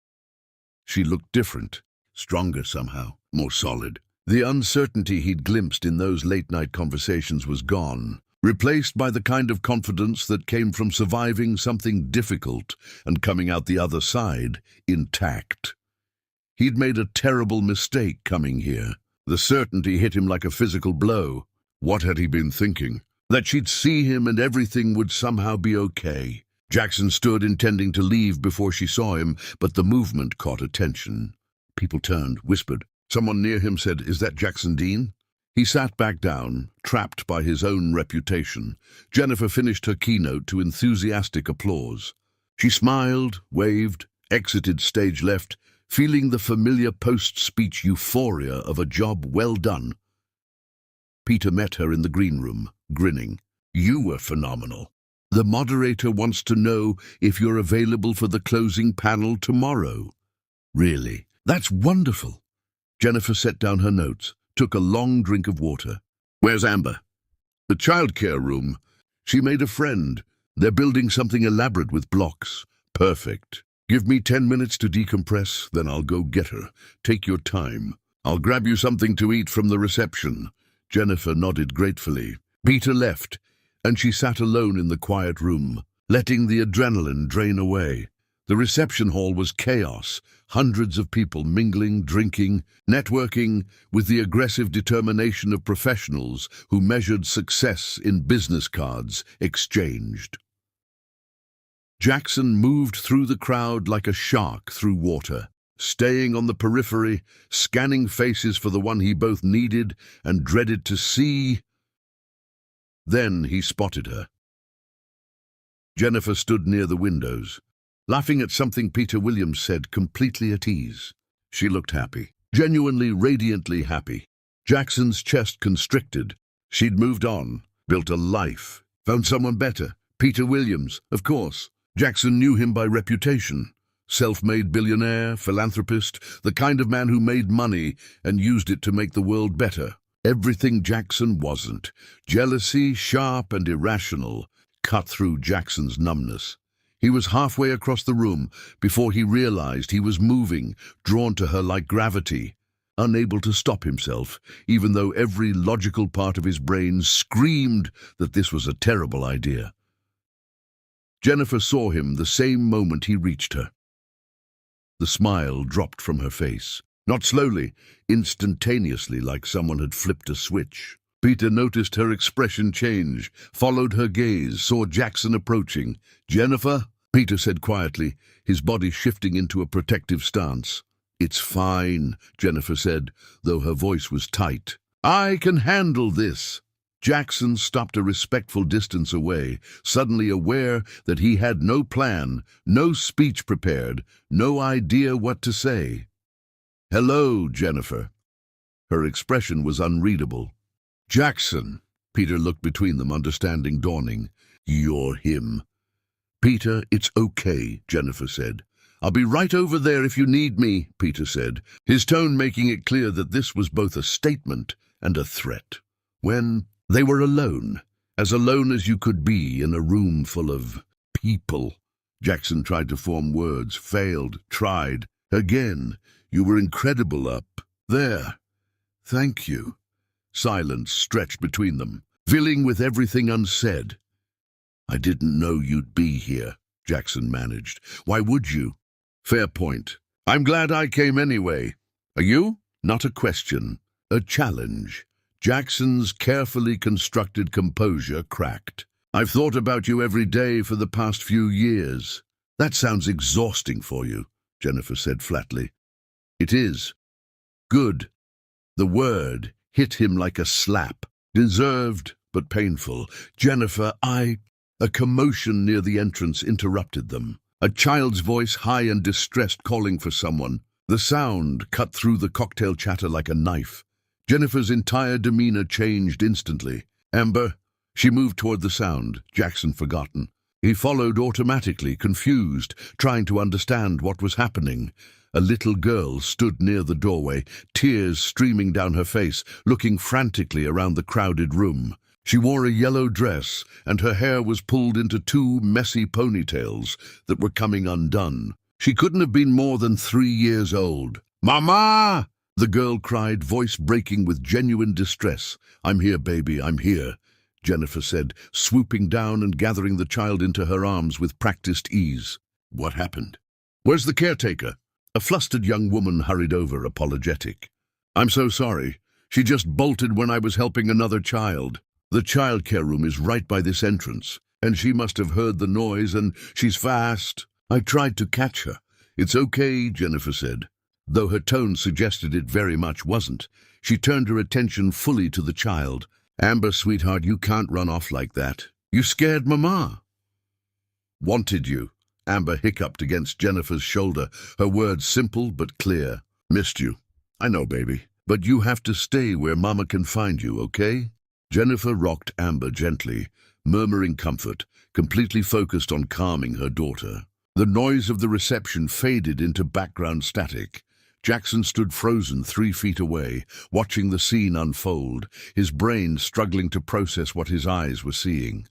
She looked different, stronger somehow, more solid. The uncertainty he'd glimpsed in those late-night conversations was gone, replaced by the kind of confidence that came from surviving something difficult and coming out the other side intact. He'd made a terrible mistake coming here. The certainty hit him like a physical blow. What had he been thinking? That she'd see him and everything would somehow be okay. Jackson stood, intending to leave before she saw him, but the movement caught attention. People turned, whispered. Someone near him said, "Is that Jackson Dean?" He sat back down, trapped by his own reputation. Jennifer finished her keynote to enthusiastic applause. She smiled, waved, exited stage left, feeling the familiar post-speech euphoria of a job well done. Peter met her in the green room, grinning. "You were phenomenal. The moderator wants to know if you're available for the closing panel tomorrow." "Really? That's wonderful." Jennifer set down her notes, took a long drink of water. "Where's Amber?" "The childcare room. She made a friend. They're building something elaborate with blocks." "Perfect. Give me 10 minutes to decompress, then I'll go get her. Take your time. I'll grab you something to eat from the reception." Jennifer nodded gratefully. Peter left, and she sat alone in the quiet room, letting the adrenaline drain away. The reception hall was chaos, hundreds of people mingling, drinking, networking, with the aggressive determination of professionals who measured success in business cards exchanged. Jackson moved through the crowd like a shark through water, staying on the periphery, scanning faces for the one he both needed and dreaded to see. Then he spotted her. Jennifer stood near the windows, laughing at something Peter Williams said, completely at ease. She looked happy, genuinely, radiantly happy. Jackson's chest constricted. She'd moved on, built a life, found someone better. Peter Williams, of course. Jackson knew him by reputation. Self-made billionaire, philanthropist, the kind of man who made money and used it to make the world better. Everything Jackson wasn't. Jealousy, sharp and irrational, cut through Jackson's numbness. He was halfway across the room before he realized he was moving, drawn to her like gravity, unable to stop himself, even though every logical part of his brain screamed that this was a terrible idea. Jennifer saw him the same moment he reached her. The smile dropped from her face, not slowly, instantaneously, like someone had flipped a switch. Peter noticed her expression change, followed her gaze, saw Jackson approaching. "Jennifer?" Peter said quietly, his body shifting into a protective stance. "It's fine," Jennifer said, though her voice was tight. "I can handle this." Jackson stopped a respectful distance away, suddenly aware that he had no plan, no speech prepared, no idea what to say. "Hello, Jennifer." Her expression was unreadable. "Jackson." Peter looked between them, understanding dawning. "You're him." "Peter, it's okay," Jennifer said. "I'll be right over there if you need me," Peter said, his tone making it clear that this was both a statement and a threat. When they were alone as you could be in a room full of people. Jackson tried to form words, failed, tried. Again. "You were incredible up there. Thank you." Silence stretched between them, filling with everything unsaid. "I didn't know you'd be here," Jackson managed. "Why would you?" "Fair point. I'm glad I came anyway. Are you?" Not a question, a challenge. Jackson's carefully constructed composure cracked. "I've thought about you every day for the past few years." "That sounds exhausting for you," Jennifer said flatly. "It is." "Good." The word hit him like a slap. Deserved, but painful. "Jennifer, A commotion near the entrance interrupted them. A child's voice, high and distressed, calling for someone. The sound cut through the cocktail chatter like a knife. Jennifer's entire demeanor changed instantly. "Amber." She moved toward the sound, Jackson forgotten. He followed automatically, confused, trying to understand what was happening. A little girl stood near the doorway, tears streaming down her face, looking frantically around the crowded room. She wore a yellow dress, and her hair was pulled into two messy ponytails that were coming undone. She couldn't have been more than 3 years old. "Mama!" the girl cried, voice breaking with genuine distress. "I'm here, baby, I'm here," Jennifer said, swooping down and gathering the child into her arms with practiced ease. "What happened?" "Where's the caretaker?" A flustered young woman hurried over, apologetic. "I'm so sorry. She just bolted when I was helping another child. The childcare room is right by this entrance, and she must have heard the noise, and she's fast. I tried to catch her." "It's okay," Jennifer said, though her tone suggested it very much wasn't. She turned her attention fully to the child. "Amber, sweetheart, you can't run off like that. You scared Mama." "Wanted you," Amber hiccuped against Jennifer's shoulder, her words simple but clear. "Missed you. I know, baby. But you have to stay where Mama can find you, okay?" Jennifer rocked Amber gently, murmuring comfort, completely focused on calming her daughter. The noise of the reception faded into background static. Jackson stood frozen 3 feet away, watching the scene unfold, his brain struggling to process what his eyes were seeing.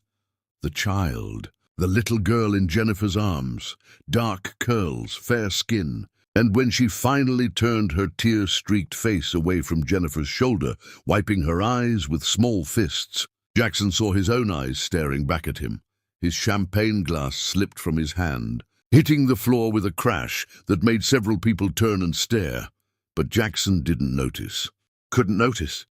The child, the little girl in Jennifer's arms, dark curls, fair skin, and when she finally turned her tear-streaked face away from Jennifer's shoulder, wiping her eyes with small fists, Jackson saw his own eyes staring back at him. His champagne glass slipped from his hand, hitting the floor with a crash that made several people turn and stare. But Jackson didn't notice. Couldn't notice.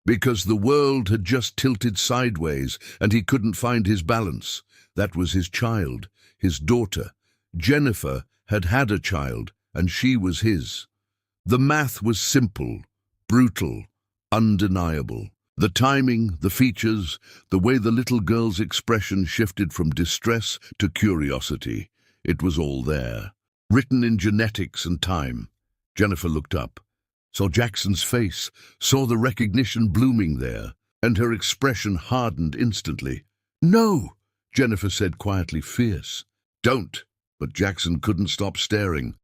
Because the world had just tilted sideways and he couldn't find his balance. That was his child, his daughter. Jennifer had had a child, and she was his. The math was simple, brutal, undeniable. The timing, the features, the way the little girl's expression shifted from distress to curiosity. It was all there, written in genetics and time. Jennifer looked up, saw Jackson's face, saw the recognition blooming there, and her expression hardened instantly. "No," Jennifer said quietly, fierce. "Don't." But Jackson couldn't stop staring,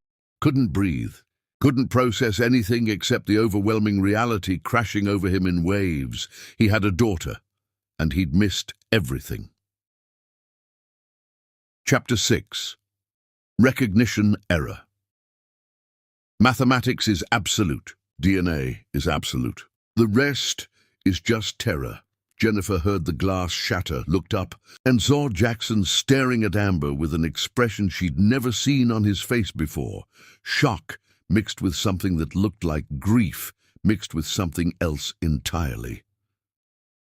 couldn't breathe, couldn't process anything except the overwhelming reality crashing over him in waves. He had a daughter, and he'd missed everything. Chapter 6. Recognition Error. Mathematics is absolute. DNA is absolute. The rest is just terror. Jennifer heard the glass shatter, looked up, and saw Jackson staring at Amber with an expression she'd never seen on his face before. Shock, mixed with something that looked like grief, mixed with something else entirely.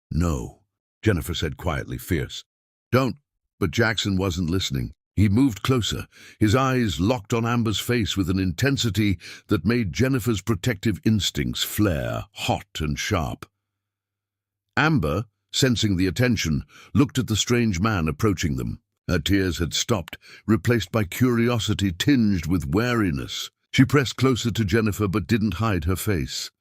"No," Jennifer said quietly, fierce. "Don't." But Jackson wasn't listening. He moved closer, his eyes locked on Amber's face with an intensity that made Jennifer's protective instincts flare, hot and sharp. Amber, sensing the attention, looked at the strange man approaching them. Her tears had stopped, replaced by curiosity tinged with wariness. She pressed closer to Jennifer but didn't hide her face.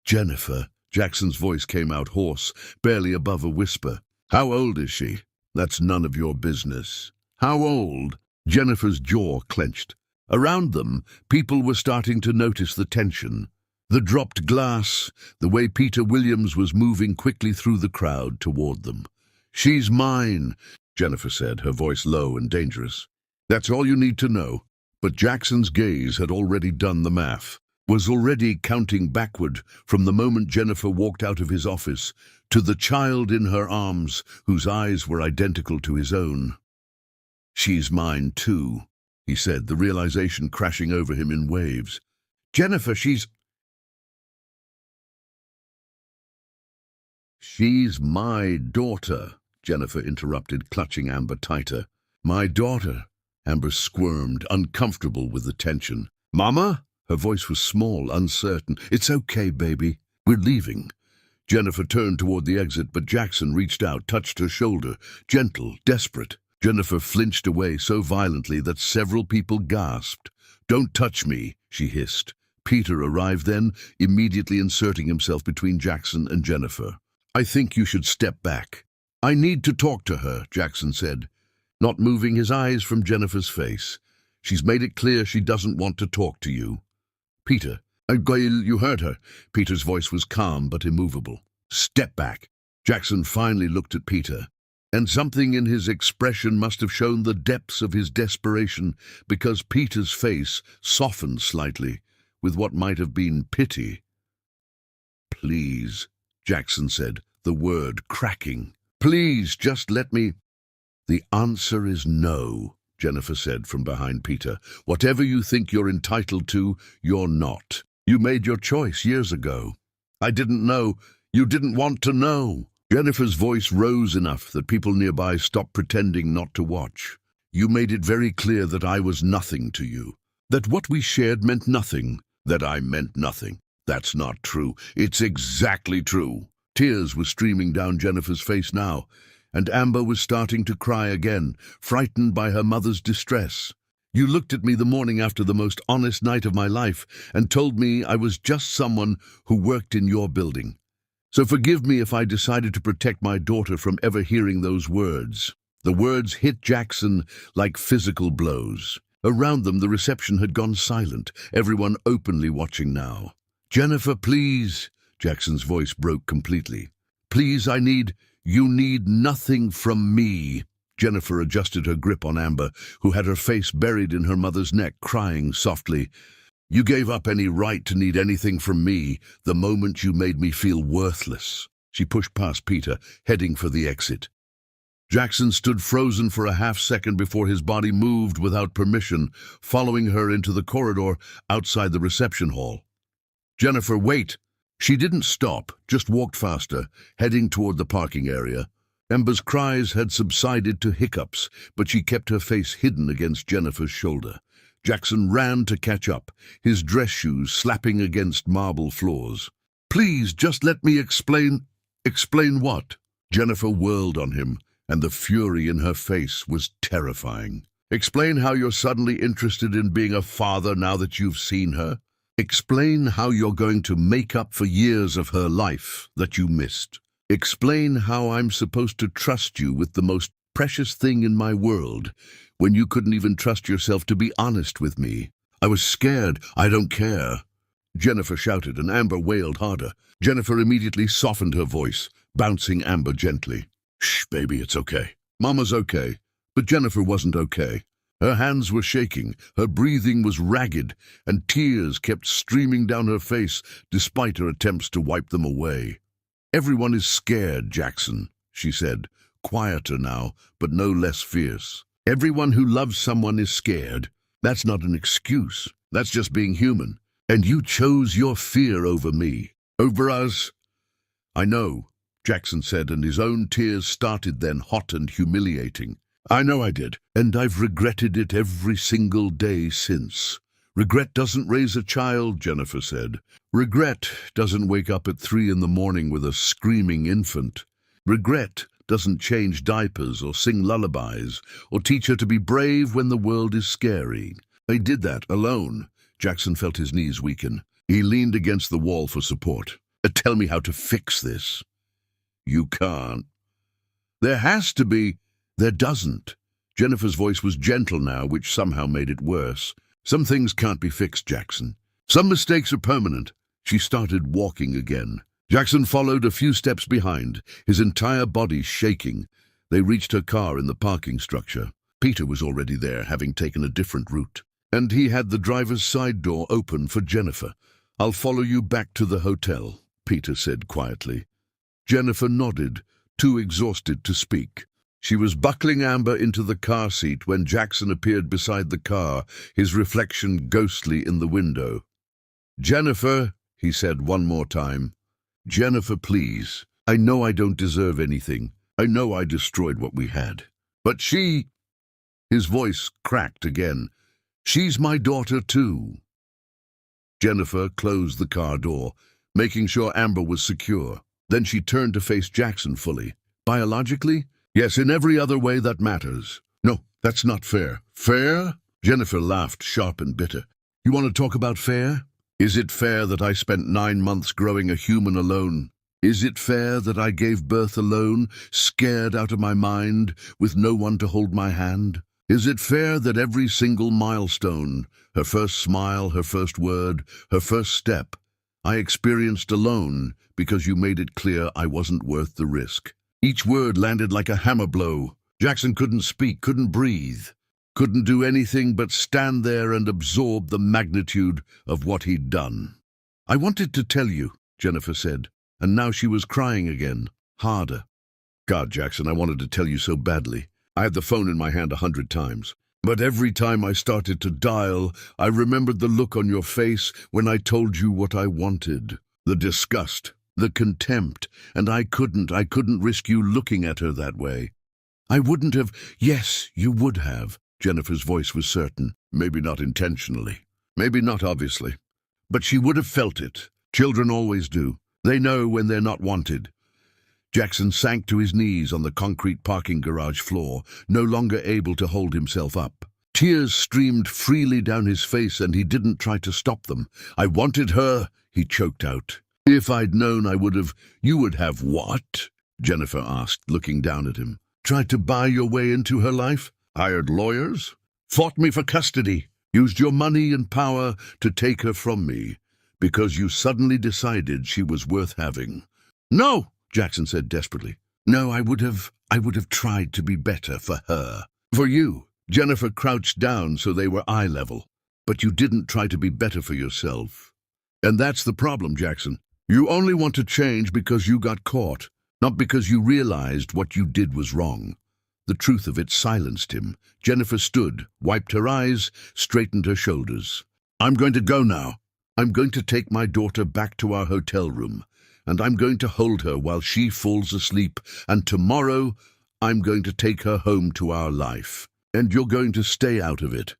"Jennifer," Jackson's voice came out hoarse, barely above a whisper. "How old is she?" "That's none of your business." "How old?" Jennifer's jaw clenched. Around them, people were starting to notice the tension. The dropped glass, the way Peter Williams was moving quickly through the crowd toward them. "She's mine," Jennifer said, her voice low and dangerous. "That's all you need to know." But Jackson's gaze had already done the math, was already counting backward from the moment Jennifer walked out of his office to the child in her arms whose eyes were identical to his own. "She's mine too," he said, the realization crashing over him in waves. "Jennifer, she's my daughter," Jennifer interrupted, clutching Amber tighter. "My daughter," Amber squirmed, uncomfortable with the tension. "Mama?" Her voice was small, uncertain. "It's okay, baby. We're leaving." Jennifer turned toward the exit, but Jackson reached out, touched her shoulder, gentle, desperate. Jennifer flinched away so violently that several people gasped. "Don't touch me," she hissed. Peter arrived then, immediately inserting himself between Jackson and Jennifer. "I think you should step back." "I need to talk to her," Jackson said, not moving his eyes from Jennifer's face. "She's made it clear she doesn't want to talk to you." "Peter, you heard her." Peter's voice was calm but immovable. "Step back." Jackson finally looked at Peter, and something in his expression must have shown the depths of his desperation, because Peter's face softened slightly, with what might have been pity. "Please," Jackson said, the word cracking. "Please, just let me—" "The answer is no," Jennifer said from behind Peter. "Whatever you think you're entitled to, you're not. You made your choice years ago." "I didn't know. You didn't want to know." Jennifer's voice rose enough that people nearby stopped pretending not to watch. "You made it very clear that I was nothing to you. That what we shared meant nothing. That I meant nothing. That's not true. It's exactly true." Tears were streaming down Jennifer's face now, and Amber was starting to cry again, frightened by her mother's distress. "You looked at me the morning after the most honest night of my life and told me I was just someone who worked in your building. So forgive me if I decided to protect my daughter from ever hearing those words." The words hit Jackson like physical blows. Around them, the reception had gone silent, everyone openly watching now. "Jennifer, please," Jackson's voice broke completely. "Please, you need nothing from me." Jennifer adjusted her grip on Amber, who had her face buried in her mother's neck, crying softly. "You gave up any right to need anything from me the moment you made me feel worthless." She pushed past Peter, heading for the exit. Jackson stood frozen for a half-second before his body moved without permission, following her into the corridor outside the reception hall. "Jennifer, wait!" She didn't stop, just walked faster, heading toward the parking area. Amber's cries had subsided to hiccups, but she kept her face hidden against Jennifer's shoulder. Jackson ran to catch up, his dress shoes slapping against marble floors. "Please, just let me explain." "Explain what?" Jennifer whirled on him, and the fury in her face was terrifying. "Explain how you're suddenly interested in being a father now that you've seen her. Explain how you're going to make up for years of her life that you missed. Explain how I'm supposed to trust you with the most precious thing in my world, when you couldn't even trust yourself to be honest with me. I was scared. I don't care." Jennifer shouted, and Amber wailed harder. Jennifer immediately softened her voice, bouncing Amber gently. "Shh, baby, it's okay. Mama's okay." But Jennifer wasn't okay. Her hands were shaking, her breathing was ragged, and tears kept streaming down her face despite her attempts to wipe them away. "Everyone is scared, Jackson," she said, quieter now, but no less fierce. "Everyone who loves someone is scared. That's not an excuse. That's just being human. And you chose your fear over me, over us." "I know," Jackson said, and his own tears started then, hot and humiliating. I know I did, and I've regretted it every single day since. Regret doesn't raise a child, Jennifer said. Regret doesn't wake up at 3 in the morning with a screaming infant. Regret doesn't change diapers or sing lullabies or teach her to be brave when the world is scary. I did that alone. Jackson felt his knees weaken. He leaned against the wall for support. Tell me how to fix this. You can't. There has to be. There doesn't. Jennifer's voice was gentle now, which somehow made it worse. Some things can't be fixed, Jackson. Some mistakes are permanent. She started walking again. Jackson followed a few steps behind, his entire body shaking. They reached her car in the parking structure. Peter was already there, having taken a different route. And he had the driver's side door open for Jennifer. I'll follow you back to the hotel, Peter said quietly. Jennifer nodded, too exhausted to speak. She was buckling Amber into the car seat when Jackson appeared beside the car, his reflection ghostly in the window. Jennifer, he said one more time. Jennifer, please. I know I don't deserve anything. I know I destroyed what we had. But she... His voice cracked again. She's my daughter too. Jennifer closed the car door, making sure Amber was secure. Then she turned to face Jackson fully. Biologically? Yes, in every other way that matters. No, that's not fair. Fair? Jennifer laughed, sharp and bitter. You want to talk about fair? Is it fair that I spent 9 months growing a human alone? Is it fair that I gave birth alone, scared out of my mind, with no one to hold my hand? Is it fair that every single milestone, her first smile, her first word, her first step, I experienced alone because you made it clear I wasn't worth the risk? Each word landed like a hammer blow. Jackson couldn't speak, couldn't breathe, couldn't do anything but stand there and absorb the magnitude of what he'd done. I wanted to tell you, Jennifer said, and now she was crying again, harder. God, Jackson, I wanted to tell you so badly. I had the phone in my hand 100 times. But every time I started to dial, I remembered the look on your face when I told you what I wanted. The disgust, the contempt, and I couldn't risk you looking at her that way. I wouldn't have. Yes, you would have. Jennifer's voice was certain. Maybe not intentionally. Maybe not obviously. But she would have felt it. Children always do. They know when they're not wanted. Jackson sank to his knees on the concrete parking garage floor, no longer able to hold himself up. Tears streamed freely down his face and he didn't try to stop them. I wanted her, he choked out. If I'd known I would have. You would have what? Jennifer asked, looking down at him. Tried to buy your way into her life? Hired lawyers? Fought me for custody? Used your money and power to take her from me because you suddenly decided she was worth having? No, Jackson said desperately. No, I would have tried to be better for her. For you. Jennifer crouched down so they were eye level. But you didn't try to be better for yourself. And that's the problem, Jackson. You only want to change because you got caught, not because you realized what you did was wrong. The truth of it silenced him. Jennifer stood, wiped her eyes, straightened her shoulders. I'm going to go now. I'm going to take my daughter back to our hotel room, and I'm going to hold her while she falls asleep, and tomorrow I'm going to take her home to our life. And you're going to stay out of it.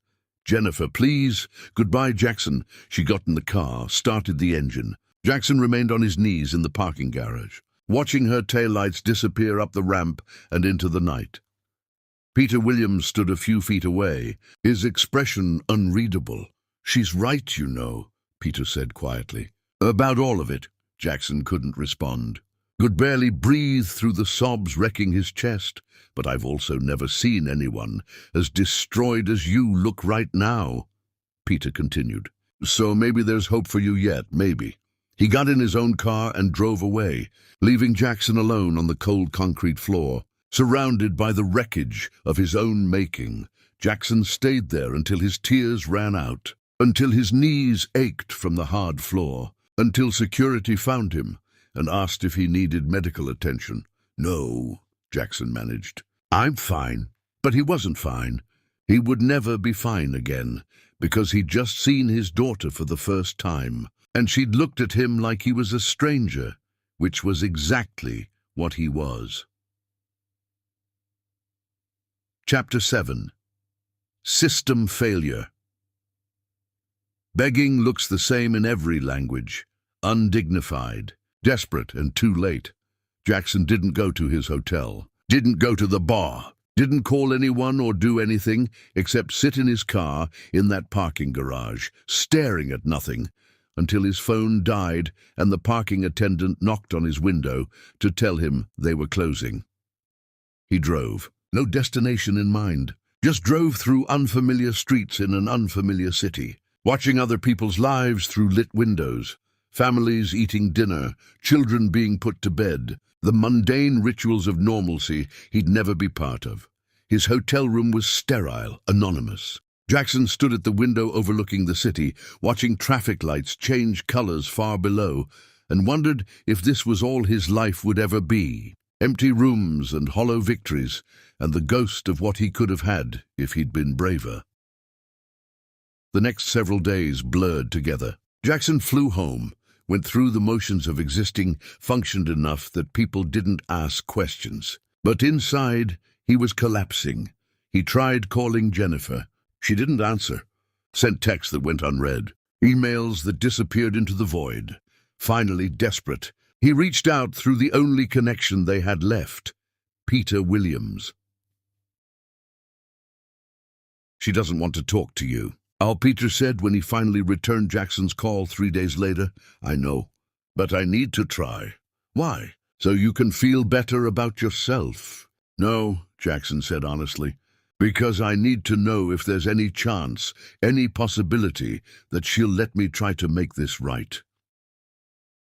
Jennifer, please. Goodbye, Jackson. She got in the car, started the engine. Jackson remained on his knees in the parking garage, watching her taillights disappear up the ramp and into the night. Peter Williams stood a few feet away, his expression unreadable. She's right, you know, Peter said quietly. About all of it. Jackson couldn't respond. Could barely breathe through the sobs wrecking his chest. But I've also never seen anyone as destroyed as you look right now, Peter continued. So maybe there's hope for you yet, maybe. He got in his own car and drove away, leaving Jackson alone on the cold concrete floor, surrounded by the wreckage of his own making. Jackson stayed there until his tears ran out, until his knees ached from the hard floor, until security found him and asked if he needed medical attention. No, Jackson managed. I'm fine. But he wasn't fine. He would never be fine again, because he'd just seen his daughter for the first time, and she'd looked at him like he was a stranger, which was exactly what he was. Chapter 7. System Failure. Begging looks the same in every language. Undignified, desperate, and too late. Jackson didn't go to his hotel, didn't go to the bar, didn't call anyone or do anything except sit in his car in that parking garage, staring at nothing, until his phone died and the parking attendant knocked on his window to tell him they were closing. He drove, no destination in mind, just drove through unfamiliar streets in an unfamiliar city, watching other people's lives through lit windows, families eating dinner, children being put to bed, the mundane rituals of normalcy he'd never be part of. His hotel room was sterile, anonymous. Jackson stood at the window overlooking the city, watching traffic lights change colors far below, and wondered if this was all his life would ever be. Empty rooms and hollow victories, and the ghost of what he could have had if he'd been braver. The next several days blurred together. Jackson flew home, went through the motions of existing, functioned enough that people didn't ask questions. But inside, he was collapsing. He tried calling Jennifer. She didn't answer. Sent texts that went unread. Emails that disappeared into the void. Finally, desperate, he reached out through the only connection they had left, Peter Williams. "She doesn't want to talk to you," Al Peter said when he finally returned Jackson's call 3 days later. "I know, but I need to try." "Why? So you can feel better about yourself?" "No," Jackson said honestly, "because I need to know if there's any chance, any possibility that she'll let me try to make this right."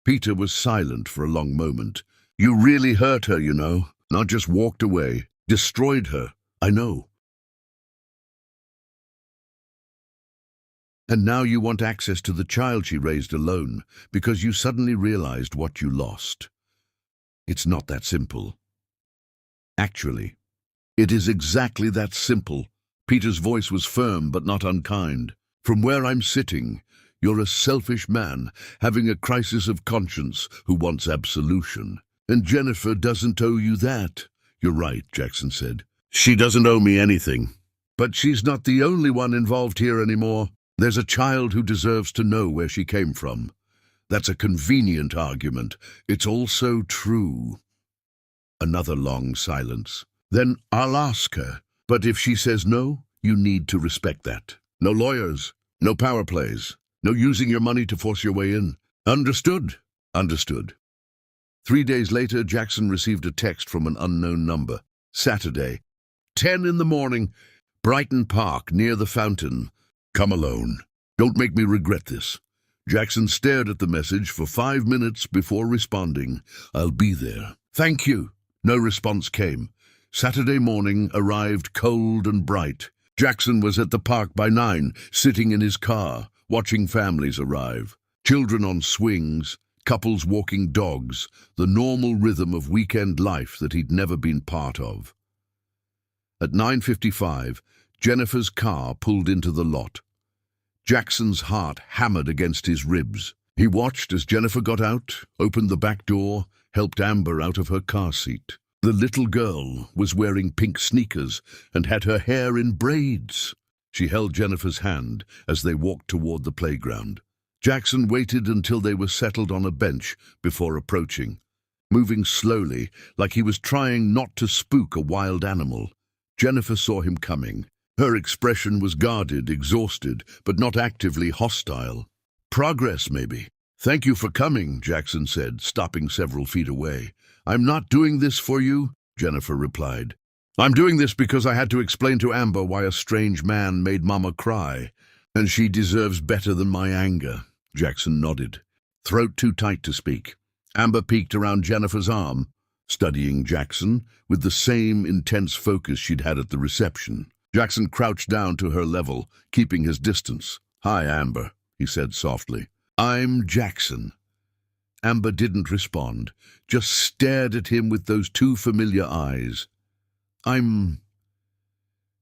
Peter was silent for a long moment. "You really hurt her, you know, not just walked away, destroyed her. I know. And now you want access to the child she raised alone because you suddenly realized what you lost. It's not that simple. Actually, it is exactly that simple." Peter's voice was firm but not unkind. "From where I'm sitting, you're a selfish man having a crisis of conscience who wants absolution. And Jennifer doesn't owe you that." "You're right," Jackson said. "She doesn't owe me anything. But she's not the only one involved here anymore. There's a child who deserves to know where she came from. That's a convenient argument. It's also true." Another long silence. "Then I'll ask her. But if she says no, you need to respect that. No lawyers, no power plays, no using your money to force your way in. Understood?" "Understood." 3 days later, Jackson received a text from an unknown number. Saturday, 10 in the morning, Brighton Park, near the fountain. "Come alone. Don't make me regret this." Jackson stared at the message for 5 minutes before responding. "I'll be there." "Thank you." No response came. Saturday morning arrived cold and bright. Jackson was at the park by 9, sitting in his car, watching families arrive. Children on swings, couples walking dogs, the normal rhythm of weekend life that he'd never been part of. At 9:55, Jennifer's car pulled into the lot. Jackson's heart hammered against his ribs. He watched as Jennifer got out, opened the back door, helped Amber out of her car seat. The little girl was wearing pink sneakers and had her hair in braids. She held Jennifer's hand as they walked toward the playground. Jackson waited until they were settled on a bench before approaching, moving slowly, like he was trying not to spook a wild animal. Jennifer saw him coming. Her expression was guarded, exhausted, but not actively hostile. "Progress, maybe." "Thank you for coming," Jackson said, stopping several feet away. "I'm not doing this for you," Jennifer replied. "I'm doing this because I had to explain to Amber why a strange man made Mama cry, and she deserves better than my anger." Jackson nodded, throat too tight to speak. Amber peeked around Jennifer's arm, studying Jackson with the same intense focus she'd had at the reception. Jackson crouched down to her level, keeping his distance. "Hi, Amber," he said softly. "I'm Jackson." Amber didn't respond, just stared at him with those two familiar eyes.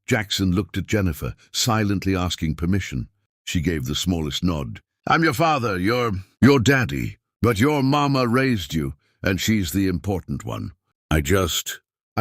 Jackson looked at Jennifer, silently asking permission. She gave the smallest nod. "I'm your father, your daddy, but your mama raised you, and she's the important one. I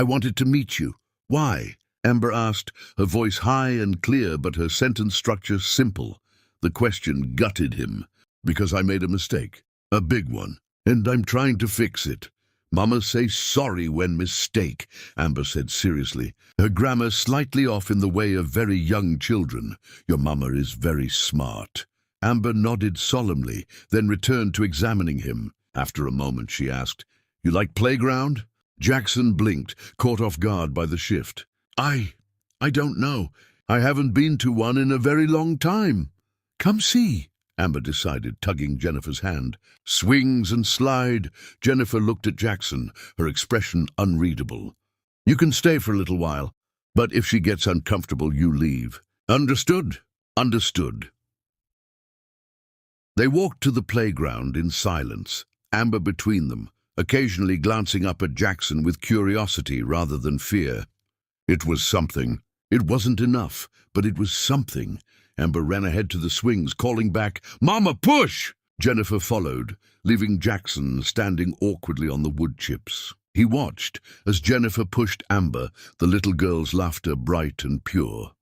wanted to meet you." "Why?" Amber asked, her voice high and clear, but her sentence structure simple. The question gutted him. Because I made a mistake. A big one. And I'm trying to fix it. Mama say sorry when mistake, Amber said seriously, her grammar slightly off in the way of very young children. Your mama is very smart. Amber nodded solemnly, then returned to examining him. After a moment she asked, You like playground? Jackson blinked, caught off guard by the shift. I don't know. I haven't been to one in a very long time. Come see, Amber decided, tugging Jennifer's hand. Swings and slide. Jennifer looked at Jackson, her expression unreadable. You can stay for a little while, but if she gets uncomfortable, you leave. Understood? Understood. They walked to the playground in silence, Amber between them, occasionally glancing up at Jackson with curiosity rather than fear. It was something. It wasn't enough, but it was something. Amber ran ahead to the swings, calling back, Mama, push! Jennifer followed, leaving Jackson standing awkwardly on the wood chips. He watched as Jennifer pushed Amber, the little girl's laughter bright and pure.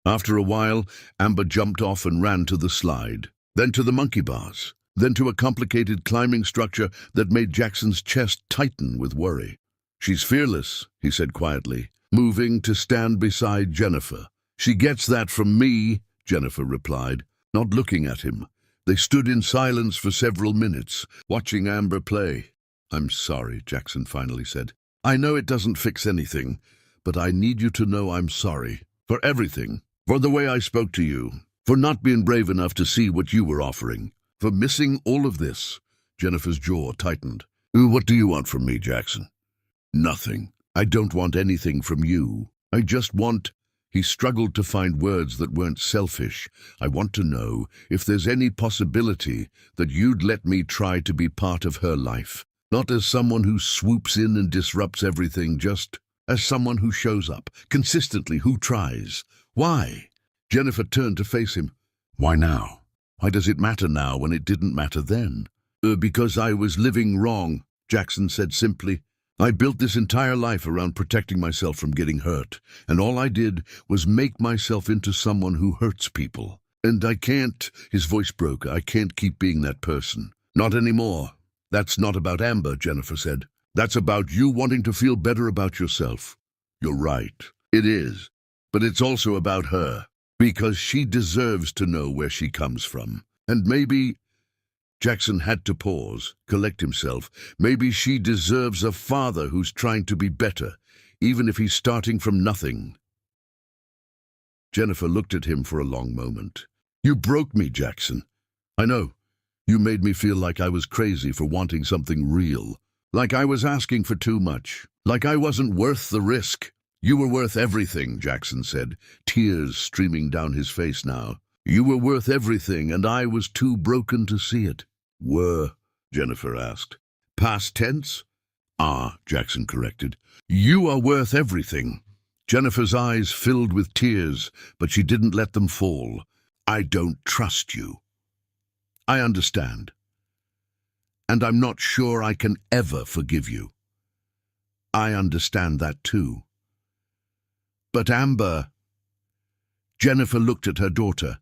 After a while, Amber jumped off and ran to the slide, then to the monkey bars, then to a complicated climbing structure that made Jackson's chest tighten with worry. She's fearless, he said quietly, moving to stand beside Jennifer. She gets that from me, Jennifer replied, not looking at him. They stood in silence for several minutes, watching Amber play. I'm sorry, Jackson finally said. I know it doesn't fix anything, but I need you to know I'm sorry. For everything. For the way I spoke to you. For not being brave enough to see what you were offering. For missing all of this. Jennifer's jaw tightened. What do you want from me, Jackson? Nothing. I don't want anything from you. I just want... He struggled to find words that weren't selfish. I want to know if there's any possibility that you'd let me try to be part of her life. Not as someone who swoops in and disrupts everything, just as someone who shows up, consistently, who tries. Why? Jennifer turned to face him. Why now? Why does it matter now when it didn't matter then? Because I was living wrong, Jackson said simply. I built this entire life around protecting myself from getting hurt, and all I did was make myself into someone who hurts people. And I can't, his voice broke, I can't keep being that person. Not anymore. That's not about Amber, Jennifer said. That's about you wanting to feel better about yourself. You're right. It is. But it's also about her. Because she deserves to know where she comes from. And maybe... Jackson had to pause, collect himself. Maybe she deserves a father who's trying to be better, even if he's starting from nothing. Jennifer looked at him for a long moment. You broke me, Jackson. I know. You made me feel like I was crazy for wanting something real. Like I was asking for too much. Like I wasn't worth the risk. You were worth everything, Jackson said, tears streaming down his face now. You were worth everything, and I was too broken to see it. Were? Jennifer asked. Past tense? Jackson corrected. You are worth everything. Jennifer's eyes filled with tears, but she didn't let them fall. I don't trust you. I understand. And I'm not sure I can ever forgive you. I understand that too. But Amber... Jennifer looked at her daughter,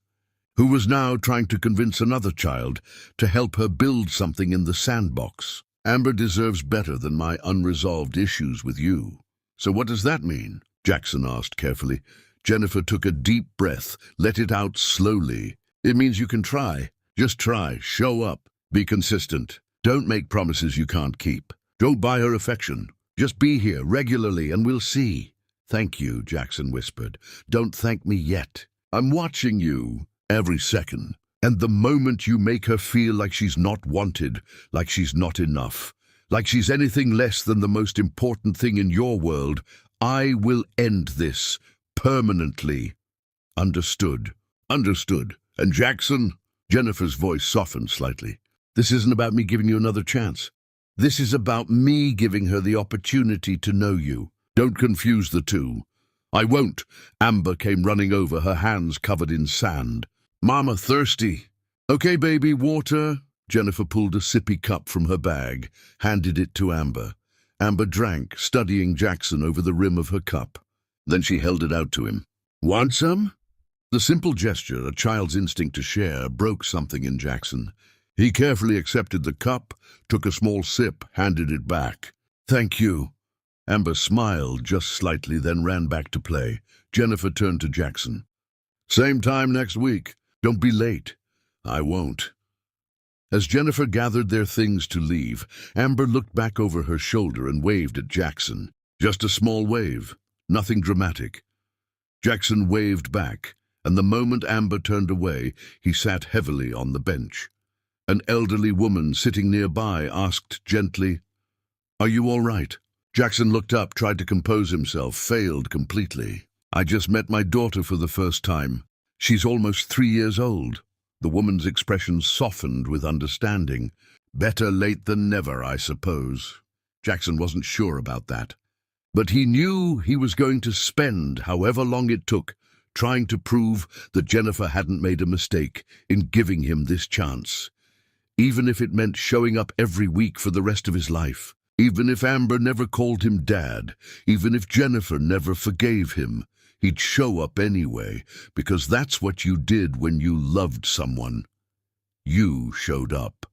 who was now trying to convince another child to help her build something in the sandbox. Amber deserves better than my unresolved issues with you. So what does that mean? Jackson asked carefully. Jennifer took a deep breath, let it out slowly. It means you can try. Just try. Show up. Be consistent. Don't make promises you can't keep. Don't buy her affection. Just be here regularly and we'll see. Thank you, Jackson whispered. Don't thank me yet. I'm watching you. Every second. And the moment you make her feel like she's not wanted, like she's not enough, like she's anything less than the most important thing in your world, I will end this permanently. Understood. Understood. And Jackson? Jennifer's voice softened slightly. This isn't about me giving you another chance. This is about me giving her the opportunity to know you. Don't confuse the two. I won't. Amber came running over, her hands covered in sand. Mama, thirsty. Okay, baby, water. Jennifer pulled a sippy cup from her bag, handed it to Amber. Amber drank, studying Jackson over the rim of her cup. Then she held it out to him. Want some? The simple gesture, a child's instinct to share, broke something in Jackson. He carefully accepted the cup, took a small sip, handed it back. Thank you. Amber smiled just slightly, then ran back to play. Jennifer turned to Jackson. Same time next week. Don't be late. I won't. As Jennifer gathered their things to leave, Amber looked back over her shoulder and waved at Jackson. Just a small wave, nothing dramatic. Jackson waved back, and the moment Amber turned away, he sat heavily on the bench. An elderly woman sitting nearby asked gently, Are you all right? Jackson looked up, tried to compose himself, failed completely. I just met my daughter for the first time. She's almost 3 years old. The woman's expression softened with understanding. Better late than never, I suppose. Jackson wasn't sure about that. But he knew he was going to spend however long it took trying to prove that Jennifer hadn't made a mistake in giving him this chance. Even if it meant showing up every week for the rest of his life. Even if Amber never called him Dad. Even if Jennifer never forgave him. He'd show up anyway, because that's what you did when you loved someone. You showed up.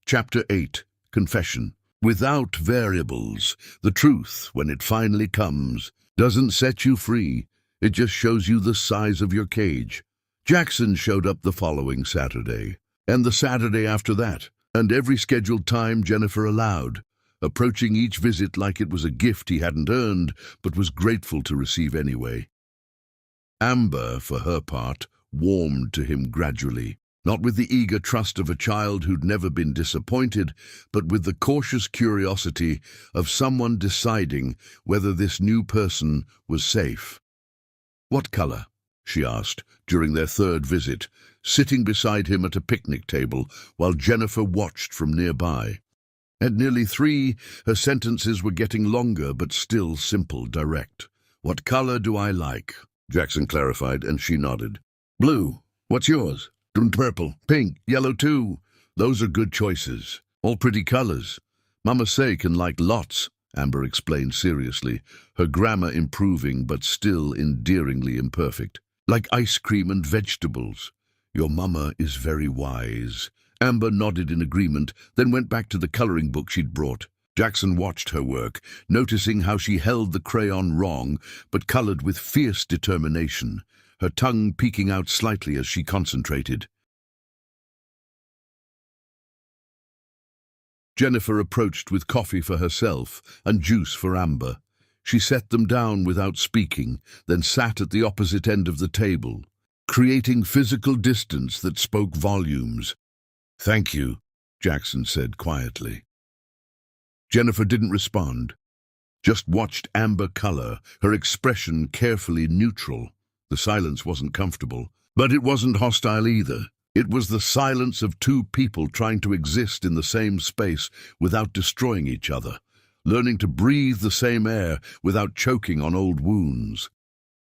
Chapter 8. Confession. Without variables, the truth, when it finally comes, doesn't set you free. It just shows you the size of your cage. Jackson showed up the following Saturday, and the Saturday after that, and every scheduled time Jennifer allowed, approaching each visit like it was a gift he hadn't earned, but was grateful to receive anyway. Amber, for her part, warmed to him gradually, not with the eager trust of a child who'd never been disappointed, but with the cautious curiosity of someone deciding whether this new person was safe. What color? She asked, during their third visit, sitting beside him at a picnic table while Jennifer watched from nearby. At nearly 3, her sentences were getting longer but still simple, direct. What color do I like? Jackson clarified, and she nodded. Blue. What's yours? Purple. Pink. Yellow too. Those are good choices. All pretty colors. Mama say can like lots, Amber explained seriously, her grammar improving but still endearingly imperfect. Like ice cream and vegetables. Your mama is very wise. Amber nodded in agreement, then went back to the coloring book she'd brought. Jackson watched her work, noticing how she held the crayon wrong, but colored with fierce determination, her tongue peeking out slightly as she concentrated. Jennifer approached with coffee for herself and juice for Amber. She set them down without speaking, then sat at the opposite end of the table, creating physical distance that spoke volumes. Thank you, Jackson said quietly. Jennifer didn't respond, just watched Amber color, her expression carefully neutral. The silence wasn't comfortable, but it wasn't hostile either. It was the silence of two people trying to exist in the same space without destroying each other, learning to breathe the same air without choking on old wounds.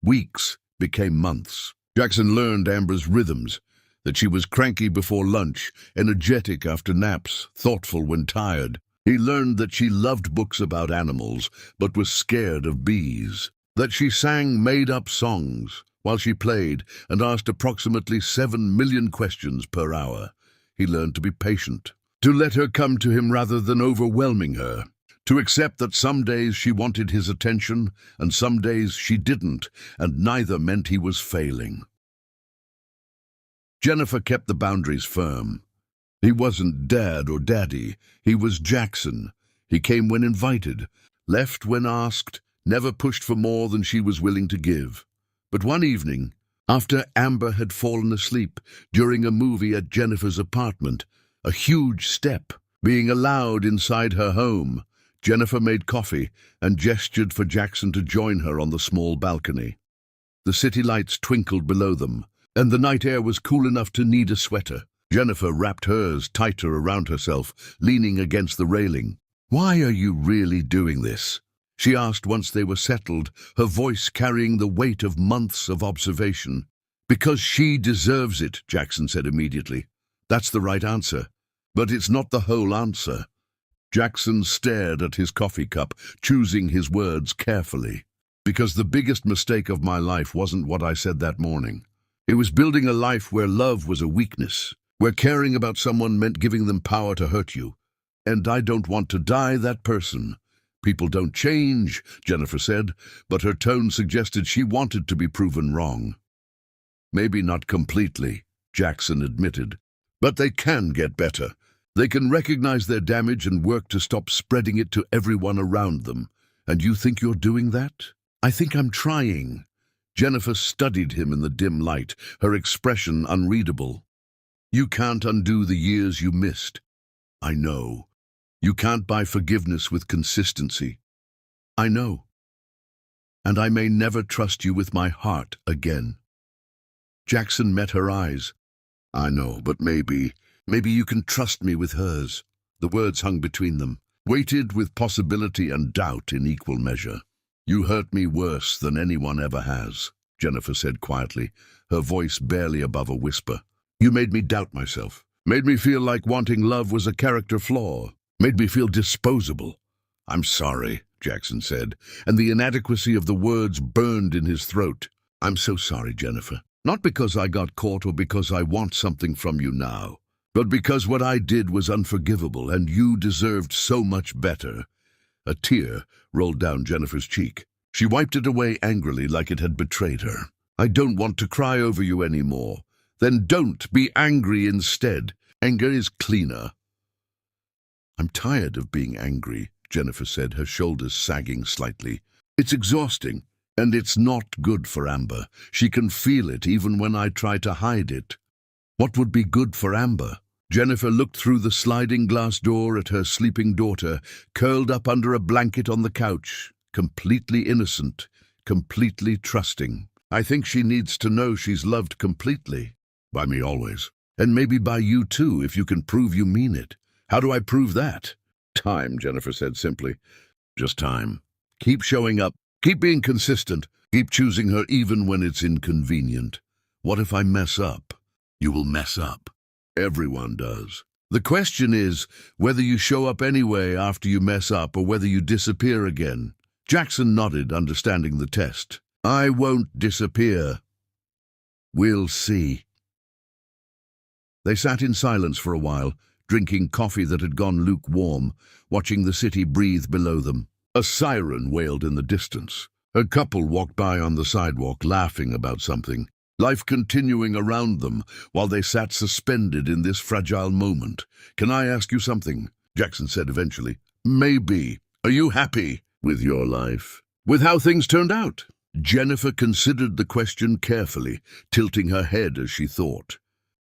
Weeks became months. Jackson learned Amber's rhythms, that she was cranky before lunch, energetic after naps, thoughtful when tired. He learned that she loved books about animals, but was scared of bees. That she sang made-up songs while she played and asked approximately 7 million questions per hour. He learned to be patient, to let her come to him rather than overwhelming her, to accept that some days she wanted his attention and some days she didn't, and neither meant he was failing. Jennifer kept the boundaries firm. He wasn't Dad or Daddy. He was Jackson. He came when invited, left when asked, never pushed for more than she was willing to give. But one evening, after Amber had fallen asleep during a movie at Jennifer's apartment, a huge step being allowed inside her home, Jennifer made coffee and gestured for Jackson to join her on the small balcony. The city lights twinkled below them, and the night air was cool enough to need a sweater. Jennifer wrapped hers tighter around herself, leaning against the railing. "Why are you really doing this?" she asked once they were settled, her voice carrying the weight of months of observation. "Because she deserves it," Jackson said immediately. "That's the right answer. But it's not the whole answer." Jackson stared at his coffee cup, choosing his words carefully. Because the biggest mistake of my life wasn't what I said that morning. It was building a life where love was a weakness, where caring about someone meant giving them power to hurt you. And I don't want to die that person. People don't change, Jennifer said, but her tone suggested she wanted to be proven wrong. Maybe not completely, Jackson admitted, but they can get better. They can recognize their damage and work to stop spreading it to everyone around them. And you think you're doing that? I think I'm trying. Jennifer studied him in the dim light, her expression unreadable. You can't undo the years you missed. I know. You can't buy forgiveness with consistency. I know. And I may never trust you with my heart again. Jackson met her eyes. I know, but maybe you can trust me with hers. The words hung between them, weighted with possibility and doubt in equal measure. You hurt me worse than anyone ever has, Jennifer said quietly, her voice barely above a whisper. You made me doubt myself, made me feel like wanting love was a character flaw, made me feel disposable. I'm sorry, Jackson said, and the inadequacy of the words burned in his throat. I'm so sorry, Jennifer. Not because I got caught or because I want something from you now, but because what I did was unforgivable and you deserved so much better. A tear rolled down Jennifer's cheek. She wiped it away angrily like it had betrayed her. I don't want to cry over you anymore. Then don't be angry instead. Anger is cleaner. I'm tired of being angry, Jennifer said, her shoulders sagging slightly. It's exhausting, and it's not good for Amber. She can feel it even when I try to hide it. What would be good for Amber? Jennifer looked through the sliding glass door at her sleeping daughter, curled up under a blanket on the couch, completely innocent, completely trusting. I think she needs to know she's loved completely. By me always. And maybe by you too, if you can prove you mean it. How do I prove that? Time, Jennifer said simply. Just time. Keep showing up. Keep being consistent. Keep choosing her even when it's inconvenient. What if I mess up? You will mess up. Everyone does. The question is whether you show up anyway after you mess up or whether you disappear again. Jackson nodded, understanding the test. I won't disappear. We'll see. They sat in silence for a while, drinking coffee that had gone lukewarm, watching the city breathe below them. A siren wailed in the distance. A couple walked by on the sidewalk, laughing about something. Life continuing around them while they sat suspended in this fragile moment. Can I ask you something? Jackson said eventually. Maybe. Are you happy with your life? With how things turned out? Jennifer considered the question carefully, tilting her head as she thought.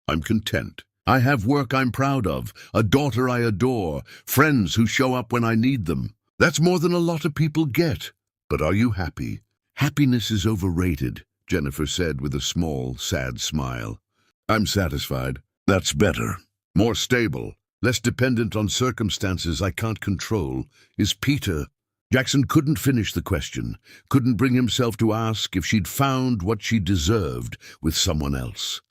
I'm content. I have work I'm proud of, a daughter I adore, friends who show up when I need them. That's more than a lot of people get. But are you happy? Happiness is overrated, Jennifer said with a small, sad smile. I'm satisfied. That's better. More stable. Less dependent on circumstances I can't control. Is Peter... Jackson couldn't finish the question, couldn't bring himself to ask if she'd found what she deserved with someone else.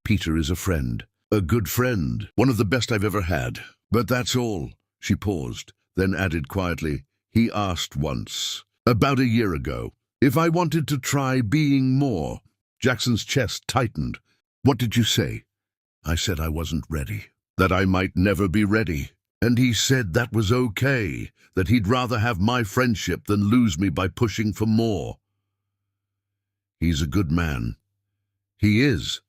Peter is a friend. A good friend. One of the best I've ever had. But that's all. She paused, then added quietly, he asked once, about a year ago, if I wanted to try being more. Jackson's chest tightened. What did you say? I said I wasn't ready. That I might never be ready. And he said that was okay, that he'd rather have my friendship than lose me by pushing for more. He's a good man. He is.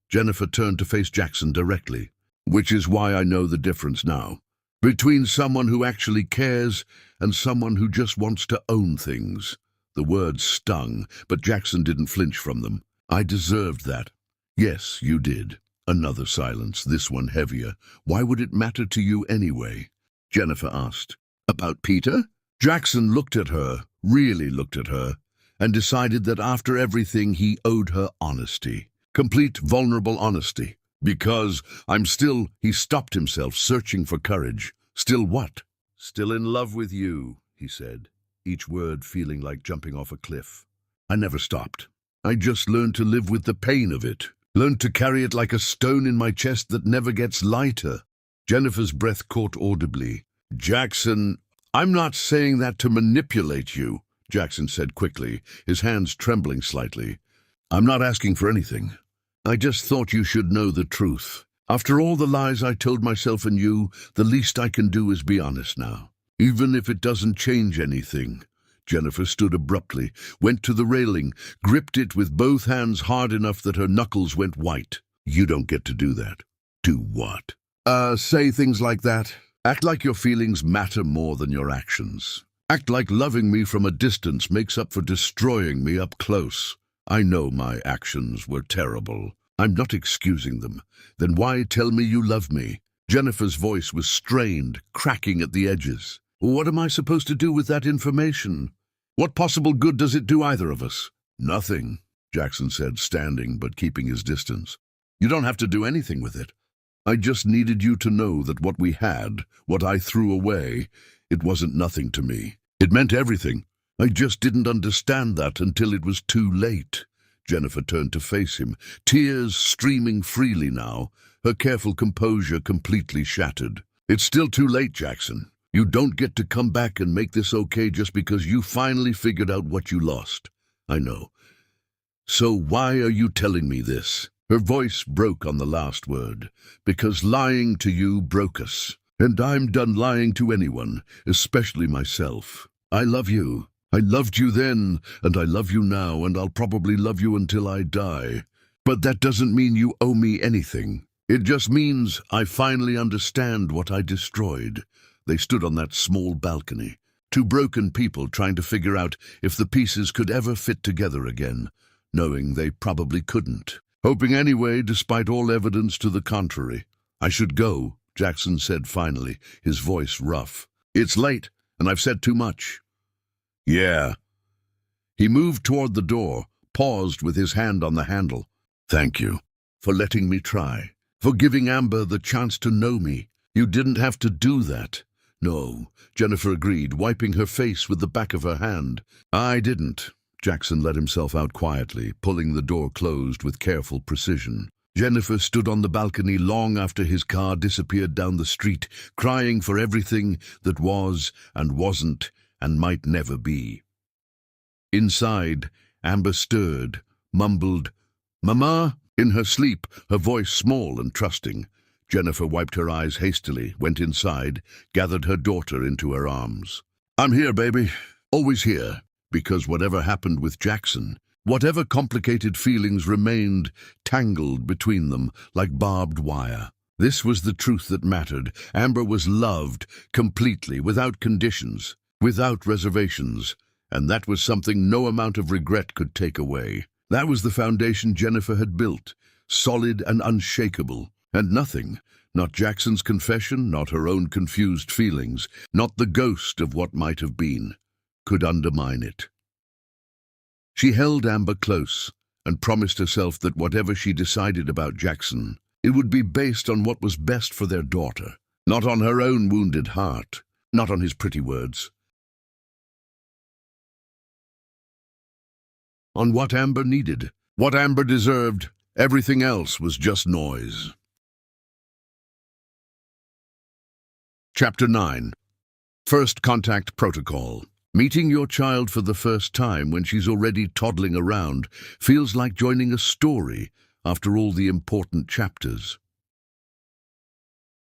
Jennifer turned to face Jackson directly, which is why I know the difference now. Between someone who actually cares and someone who just wants to own things. The words stung, but Jackson didn't flinch from them. I deserved that. Yes, you did. Another silence, this one heavier. Why would it matter to you anyway? Jennifer asked. About Peter? Jackson looked at her, really looked at her, and decided that after everything he owed her honesty. Complete, vulnerable honesty. Because he stopped himself, searching for courage. Still what? Still in love with you, he said, each word feeling like jumping off a cliff. I never stopped. I just learned to live with the pain of it. Learned to carry it like a stone in my chest that never gets lighter. Jennifer's breath caught audibly. Jackson, I'm not saying that to manipulate you. Jackson said quickly, his hands trembling slightly. "I'm not asking for anything. I just thought you should know the truth. After all the lies I told myself and you, the least I can do is be honest now. Even if it doesn't change anything." Jennifer stood abruptly, went to the railing, gripped it with both hands hard enough that her knuckles went white. "You don't get to do that." "Do what?" Say things like that. Act like your feelings matter more than your actions. Act like loving me from a distance makes up for destroying me up close. I know my actions were terrible. I'm not excusing them. Then why tell me you love me?" Jennifer's voice was strained, cracking at the edges. "What am I supposed to do with that information? What possible good does it do either of us?" "Nothing," Jackson said, standing but keeping his distance. "You don't have to do anything with it. I just needed you to know that what we had, what I threw away, it wasn't nothing to me. It meant everything. I just didn't understand that until it was too late." Jennifer turned to face him, tears streaming freely now, her careful composure completely shattered. "It's still too late, Jackson. You don't get to come back and make this okay just because you finally figured out what you lost. I know. So why are you telling me this?" Her voice broke on the last word. "Because lying to you broke us. And I'm done lying to anyone, especially myself. I love you. I loved you then, and I love you now, and I'll probably love you until I die. But that doesn't mean you owe me anything. It just means I finally understand what I destroyed." They stood on that small balcony, two broken people trying to figure out if the pieces could ever fit together again, knowing they probably couldn't. Hoping anyway, despite all evidence to the contrary. "I should go," Jackson said finally, his voice rough. "It's late, and I've said too much." "Yeah." He moved toward the door, paused with his hand on the handle. "Thank you for letting me try, for giving Amber the chance to know me. You didn't have to do that." "No," Jennifer agreed, wiping her face with the back of her hand. "I didn't." Jackson let himself out quietly, pulling the door closed with careful precision. Jennifer stood on the balcony long after his car disappeared down the street, crying for everything that was and wasn't and might never be. Inside, Amber stirred, mumbled, "Mama?" in her sleep, her voice small and trusting. Jennifer wiped her eyes hastily, went inside, gathered her daughter into her arms. "I'm here, baby. Always here." Because whatever happened with Jackson, whatever complicated feelings remained tangled between them like barbed wire. This was the truth that mattered. Amber was loved completely, without conditions, without reservations, and that was something no amount of regret could take away. That was the foundation Jennifer had built, solid and unshakable, and nothing, not Jackson's confession, not her own confused feelings, not the ghost of what might have been, could undermine it. She held Amber close and promised herself that whatever she decided about Jackson, it would be based on what was best for their daughter, not on her own wounded heart, not on his pretty words. On what Amber needed, what Amber deserved. Everything else was just noise. Chapter 9. First Contact Protocol. Meeting your child for the first time when she's already toddling around feels like joining a story after all the important chapters.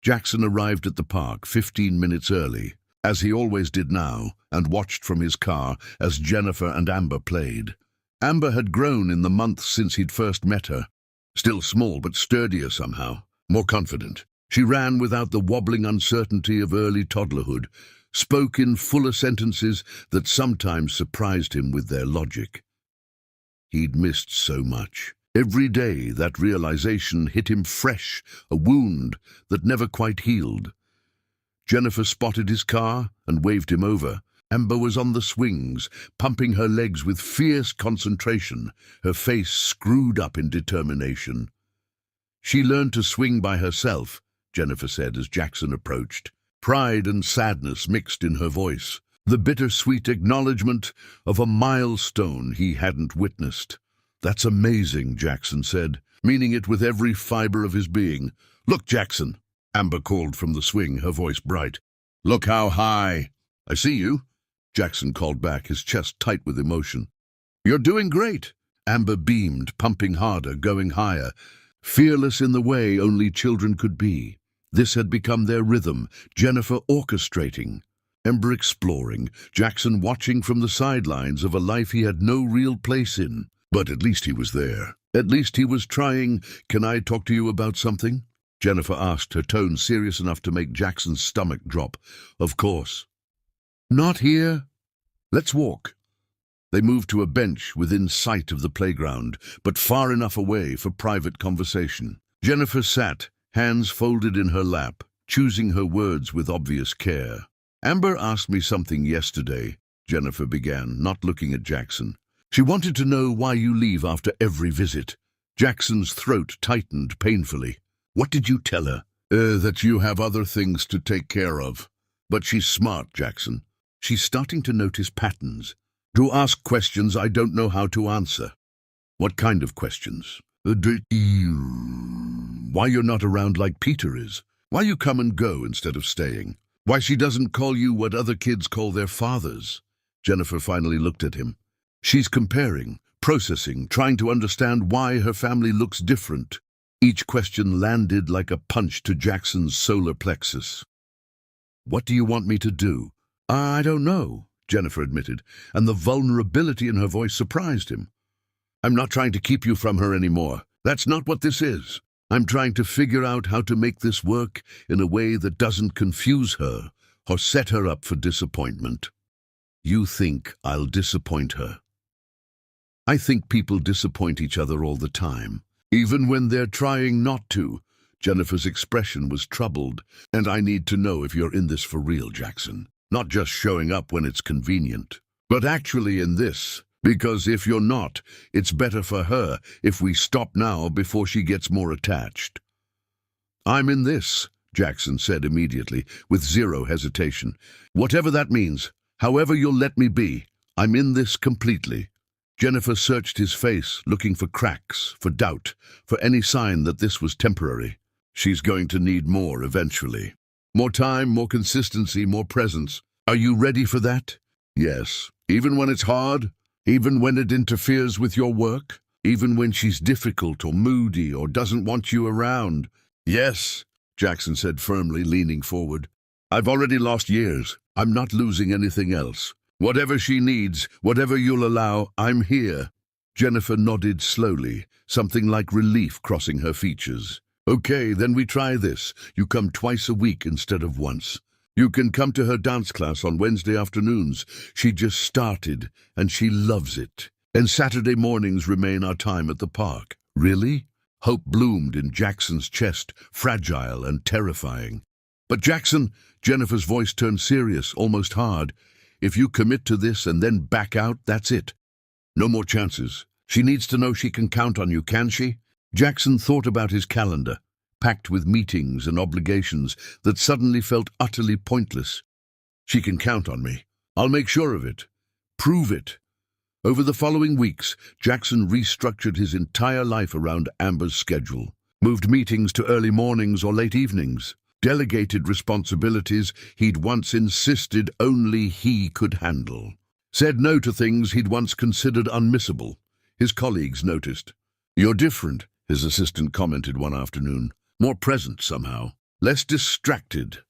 Jackson arrived at the park 15 minutes early, as he always did now, and watched from his car as Jennifer and Amber played. Amber had grown in the months since he'd first met her. Still small but sturdier somehow, more confident. She ran without the wobbling uncertainty of early toddlerhood, spoke in fuller sentences that sometimes surprised him with their logic. He'd missed so much. Every day that realization hit him fresh, a wound that never quite healed. Jennifer spotted his car and waved him over. Amber was on the swings, pumping her legs with fierce concentration, her face screwed up in determination. "She learned to swing by herself," Jennifer said as Jackson approached. Pride and sadness mixed in her voice, the bittersweet acknowledgement of a milestone he hadn't witnessed. "That's amazing," Jackson said, meaning it with every fiber of his being. "Look, Jackson," Amber called from the swing, her voice bright. "Look how high." "I see you." Jackson called back, his chest tight with emotion. "You're doing great." Amber beamed, pumping harder, going higher, fearless in the way only children could be. This had become their rhythm, Jennifer orchestrating, Amber exploring, Jackson watching from the sidelines of a life he had no real place in. But at least he was there. At least he was trying. "Can I talk to you about something?" Jennifer asked, her tone serious enough to make Jackson's stomach drop. "Of course." "Not here. Let's walk." They moved to a bench within sight of the playground, but far enough away for private conversation. Jennifer sat, hands folded in her lap, choosing her words with obvious care. "Amber asked me something yesterday," Jennifer began, not looking at Jackson. "She wanted to know why you leave after every visit." Jackson's throat tightened painfully. "What did you tell her?" That you have other things to take care of." "But she's smart, Jackson. She's starting to notice patterns. To ask questions I don't know how to answer." "What kind of questions?" Why you're not around like Peter is. Why you come and go instead of staying. Why she doesn't call you what other kids call their fathers." Jennifer finally looked at him. She's comparing, processing, trying to understand why her family looks different. Each question landed like a punch to Jackson's solar plexus. "What do you want me to do?" "I don't know," Jennifer admitted, and the vulnerability in her voice surprised him. "I'm not trying to keep you from her anymore. That's not what this is. I'm trying to figure out how to make this work in a way that doesn't confuse her or set her up for disappointment." "You think I'll disappoint her?" "I think people disappoint each other all the time, even when they're trying not to." Jennifer's expression was troubled. "And I need to know if you're in this for real, Jackson. Not just showing up when it's convenient, but actually in this. Because if you're not, it's better for her if we stop now before she gets more attached." "I'm in this," Jackson said immediately, with zero hesitation. "Whatever that means, however you'll let me be, I'm in this completely." Jennifer searched his face, looking for cracks, for doubt, for any sign that this was temporary. She's going to need more eventually. More time, more consistency, more presence. Are you ready for that? "Yes. Even when it's hard? Even when it interferes with your work? Even when she's difficult or moody or doesn't want you around?" "Yes," Jackson said firmly, leaning forward. "I've already lost years. I'm not losing anything else. Whatever she needs, whatever you'll allow, I'm here." Jennifer nodded slowly, something like relief crossing her features. "Okay, then we try this. You come twice a week instead of once. You can come to her dance class on Wednesday afternoons. She just started, and she loves it. And Saturday mornings remain our time at the park." "Really?" Hope bloomed in Jackson's chest, fragile and terrifying. "But Jackson," Jennifer's voice turned serious, almost hard, "if you commit to this and then back out, that's it. No more chances. She needs to know she can count on you, can she?" Jackson thought about his calendar, packed with meetings and obligations that suddenly felt utterly pointless. "She can count on me. I'll make sure of it. Prove it." Over the following weeks, Jackson restructured his entire life around Amber's schedule, moved meetings to early mornings or late evenings, delegated responsibilities he'd once insisted only he could handle, said no to things he'd once considered unmissable. His colleagues noticed. "You're different," his assistant commented one afternoon. "More present somehow. Less distracted."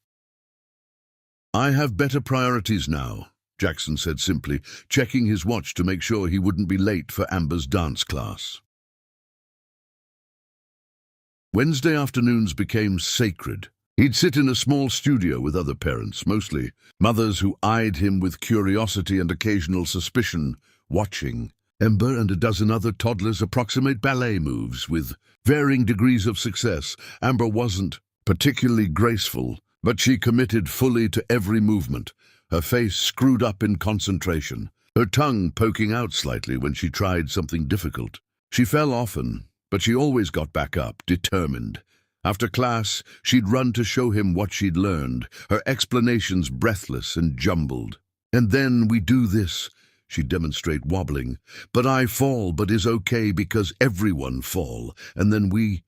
"I have better priorities now," Jackson said simply, checking his watch to make sure he wouldn't be late for Amber's dance class. Wednesday afternoons became sacred. He'd sit in a small studio with other parents, mostly mothers who eyed him with curiosity and occasional suspicion, watching. Amber and a dozen other toddlers approximate ballet moves with varying degrees of success. Amber wasn't particularly graceful, but she committed fully to every movement, her face screwed up in concentration, her tongue poking out slightly when she tried something difficult. She fell often, but she always got back up, determined. After class, she'd run to show him what she'd learned, her explanations breathless and jumbled. "And then we do this," she'd demonstrate, wobbling. "But I fall, but is okay because everyone fall. And then we—"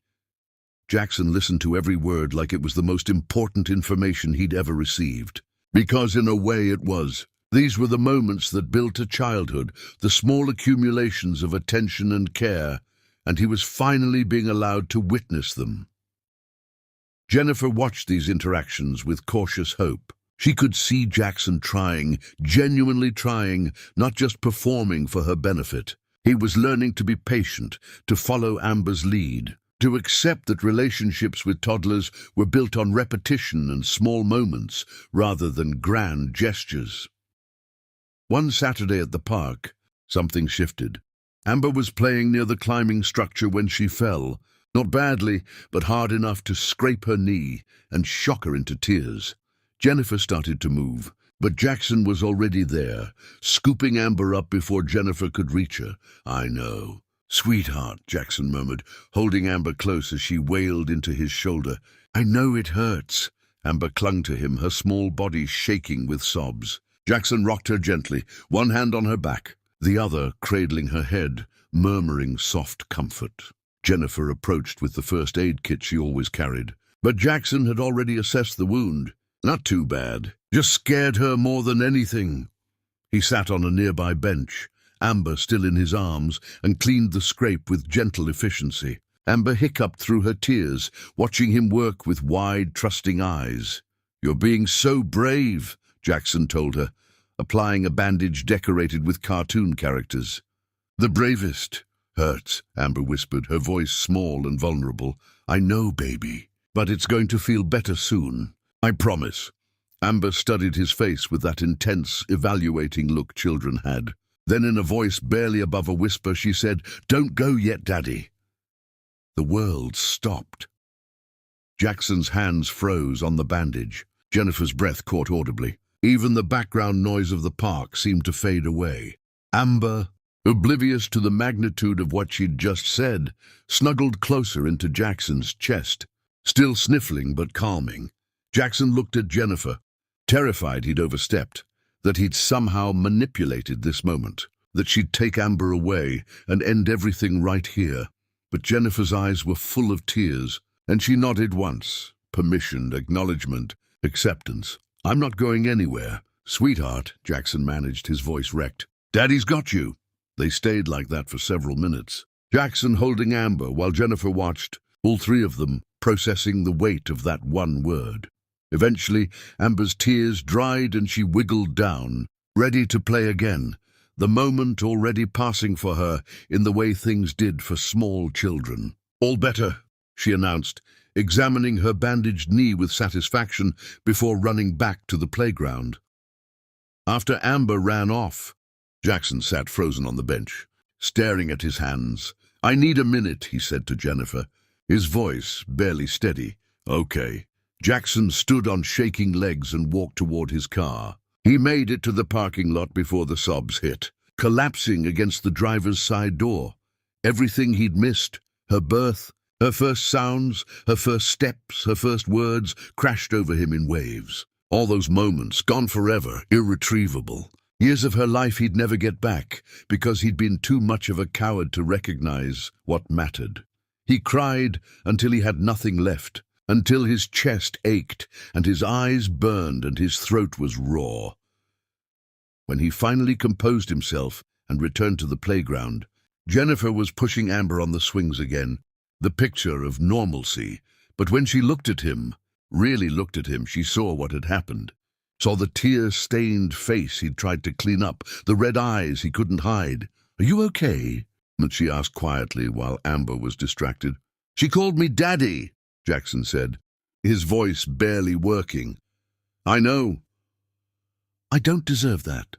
Jackson listened to every word like it was the most important information he'd ever received. Because in a way it was. These were the moments that built a childhood, the small accumulations of attention and care, and he was finally being allowed to witness them. Jennifer watched these interactions with cautious hope. She could see Jackson trying, genuinely trying, not just performing for her benefit. He was learning to be patient, to follow Amber's lead, to accept that relationships with toddlers were built on repetition and small moments rather than grand gestures. One Saturday at the park, something shifted. Amber was playing near the climbing structure when she fell, not badly, but hard enough to scrape her knee and shock her into tears. Jennifer started to move, but Jackson was already there, scooping Amber up before Jennifer could reach her. "I know. Sweetheart," Jackson murmured, holding Amber close as she wailed into his shoulder. "I know it hurts." Amber clung to him, her small body shaking with sobs. Jackson rocked her gently, one hand on her back, the other cradling her head, murmuring soft comfort. Jennifer approached with the first aid kit she always carried, but Jackson had already assessed the wound. Not too bad, just scared her more than anything. He sat on a nearby bench, Amber still in his arms, and cleaned the scrape with gentle efficiency. Amber hiccuped through her tears, watching him work with wide, trusting eyes. "You're being so brave," Jackson told her, applying a bandage decorated with cartoon characters. "The bravest." "Hurts," Amber whispered, her voice small and vulnerable. "I know, baby, but it's going to feel better soon. I promise." Amber studied his face with that intense, evaluating look children had. Then in a voice barely above a whisper, she said, "Don't go yet, Daddy." The world stopped. Jackson's hands froze on the bandage. Jennifer's breath caught audibly. Even the background noise of the park seemed to fade away. Amber, oblivious to the magnitude of what she'd just said, snuggled closer into Jackson's chest, still sniffling but calming. Jackson looked at Jennifer, terrified he'd overstepped, that he'd somehow manipulated this moment, that she'd take Amber away and end everything right here. But Jennifer's eyes were full of tears, and she nodded once, permission, acknowledgement, acceptance. "I'm not going anywhere." "Sweetheart," Jackson managed, his voice wrecked. "Daddy's got you." They stayed like that for several minutes, Jackson holding Amber while Jennifer watched, all three of them processing the weight of that one word. Eventually, Amber's tears dried and she wiggled down, ready to play again, the moment already passing for her in the way things did for small children. "All better," she announced, examining her bandaged knee with satisfaction before running back to the playground. After Amber ran off, Jackson sat frozen on the bench, staring at his hands. "I need a minute," he said to Jennifer, his voice barely steady. "Okay." Jackson stood on shaking legs and walked toward his car. He made it to the parking lot before the sobs hit, collapsing against the driver's side door. Everything he'd missed, her birth, her first sounds, her first steps, her first words, crashed over him in waves. All those moments, gone forever, irretrievable. Years of her life he'd never get back, because he'd been too much of a coward to recognize what mattered. He cried until he had nothing left, until his chest ached and his eyes burned and his throat was raw. When he finally composed himself and returned to the playground, Jennifer was pushing Amber on the swings again, the picture of normalcy. But when she looked at him, really looked at him, she saw what had happened. Saw the tear-stained face he'd tried to clean up, the red eyes he couldn't hide. "Are you okay?" she asked quietly while Amber was distracted. "She called me Daddy," Jackson said, his voice barely working. "I know." "I don't deserve that."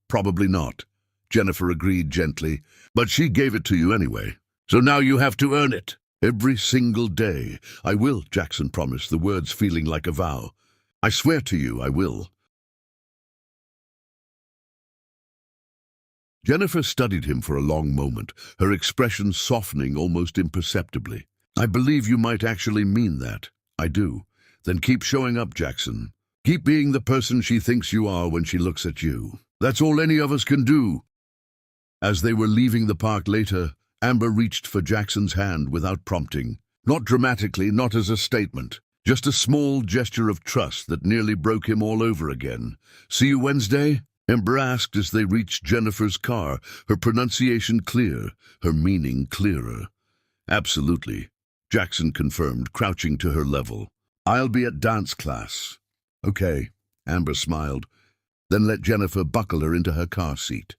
"Probably not," Jennifer agreed gently, "but she gave it to you anyway. So now you have to earn it. Every single day." "I will," Jackson promised, the words feeling like a vow. "I swear to you, I will." Jennifer studied him for a long moment, her expression softening almost imperceptibly. "I believe you might actually mean that." "I do." "Then keep showing up, Jackson. Keep being the person she thinks you are when she looks at you. That's all any of us can do." As they were leaving the park later, Amber reached for Jackson's hand without prompting. Not dramatically, not as a statement, Just a small gesture of trust that nearly broke him all over again. "See you Wednesday?" Amber asked as they reached Jennifer's car, her pronunciation clear, her meaning clearer. "Absolutely," Jackson confirmed, crouching to her level. "I'll be at dance class." "Okay," Amber smiled, then let Jennifer buckle her into her car seat.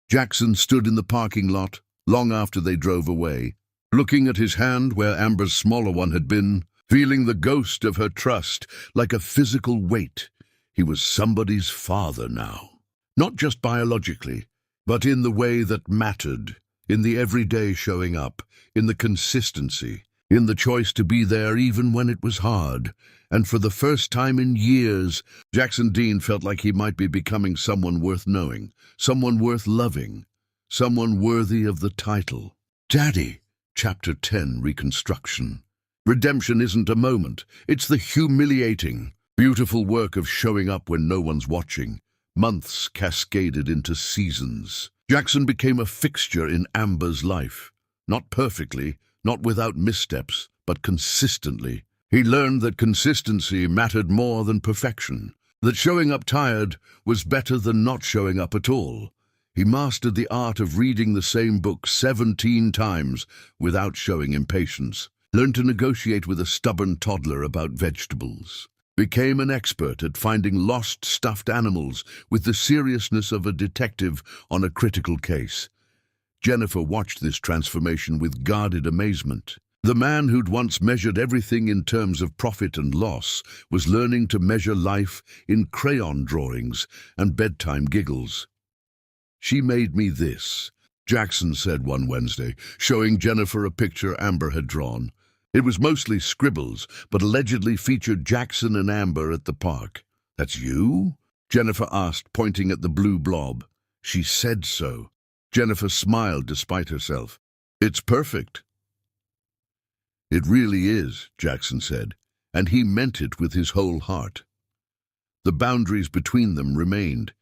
Jackson stood in the parking lot long after they drove away, looking at his hand where Amber's smaller one had been, feeling the ghost of her trust like a physical weight. He was somebody's father now. Not just biologically, but in the way that mattered, in the everyday showing up, in the consistency, in the choice to be there even when it was hard. And for the first time in years, Jackson Dean felt like he might be becoming someone worth knowing, someone worth loving, someone worthy of the title. Daddy, Chapter 10, Reconstruction. Redemption isn't a moment, it's the humiliating, beautiful work of showing up when no one's watching. Months cascaded into seasons. Jackson became a fixture in Amber's life. Not perfectly, not without missteps, but consistently. He learned that consistency mattered more than perfection, that showing up tired was better than not showing up at all. He mastered the art of reading the same book 17 times without showing impatience, learned to negotiate with a stubborn toddler about vegetables, became an expert at finding lost stuffed animals with the seriousness of a detective on a critical case. Jennifer watched this transformation with guarded amazement. The man who'd once measured everything in terms of profit and loss was learning to measure life in crayon drawings and bedtime giggles. "She made me this," Jackson said one Wednesday, showing Jennifer a picture Amber had drawn. It was mostly scribbles, but allegedly featured Jackson and Amber at the park. "That's you?" Jennifer asked, pointing at the blue blob. "She said so." Jennifer smiled despite herself. "It's perfect." "It really is," Jackson said, and he meant it with his whole heart. The boundaries between them remained,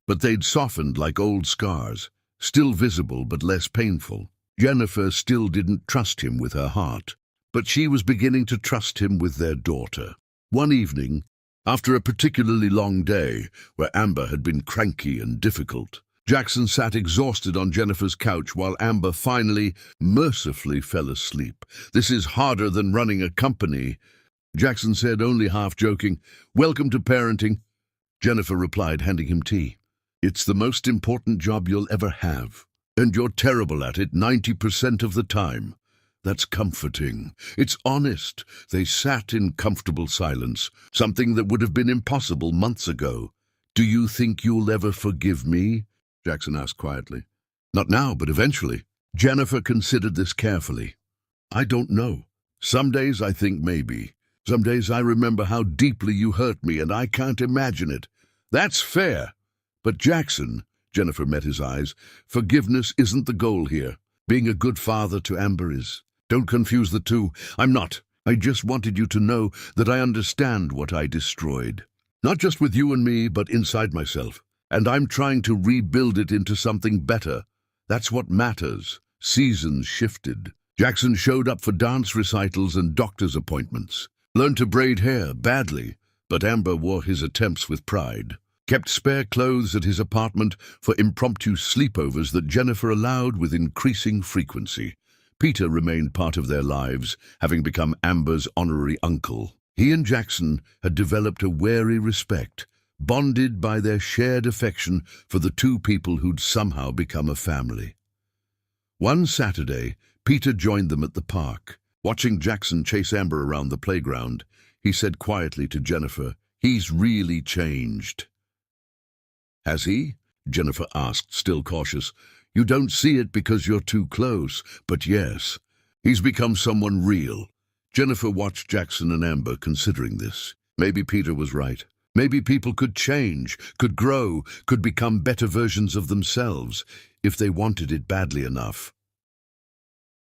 but they'd softened like old scars, still visible but less painful. Jennifer still didn't trust him with her heart, but she was beginning to trust him with their daughter. One evening, after a particularly long day, where Amber had been cranky and difficult, Jackson sat exhausted on Jennifer's couch while Amber finally, mercifully fell asleep. "This is harder than running a company," Jackson said, only half joking. "Welcome to parenting," Jennifer replied, handing him tea. "It's the most important job you'll ever have, and you're terrible at it 90% of the time." That's comforting. It's honest. They sat in comfortable silence, something that would have been impossible months ago. "Do you think you'll ever forgive me?" Jackson asked quietly. "Not now, but eventually." Jennifer considered this carefully. "I don't know. Some days I think maybe. Some days I remember how deeply you hurt me, and I can't imagine it." "That's fair." "But Jackson," Jennifer met his eyes, "forgiveness isn't the goal here. Being a good father to Amber is. Don't confuse the two. I'm not. I just wanted you to know that I understand what I destroyed. Not just with you and me, but inside myself. And I'm trying to rebuild it into something better. That's what matters." Seasons shifted. Jackson showed up for dance recitals and doctor's appointments. Learned to braid hair badly, but Amber wore his attempts with pride. Kept spare clothes at his apartment for impromptu sleepovers that Jennifer allowed with increasing frequency. Peter remained part of their lives, having become Amber's honorary uncle. He and Jackson had developed a wary respect, bonded by their shared affection for the two people who'd somehow become a family. One Saturday, Peter joined them at the park. Watching Jackson chase Amber around the playground, he said quietly to Jennifer, "He's really changed." "Has he?" Jennifer asked, still cautious. "You don't see it because you're too close, but yes, he's become someone real." Jennifer watched Jackson and Amber considering this. Maybe Peter was right. Maybe people could change, could grow, could become better versions of themselves, if they wanted it badly enough.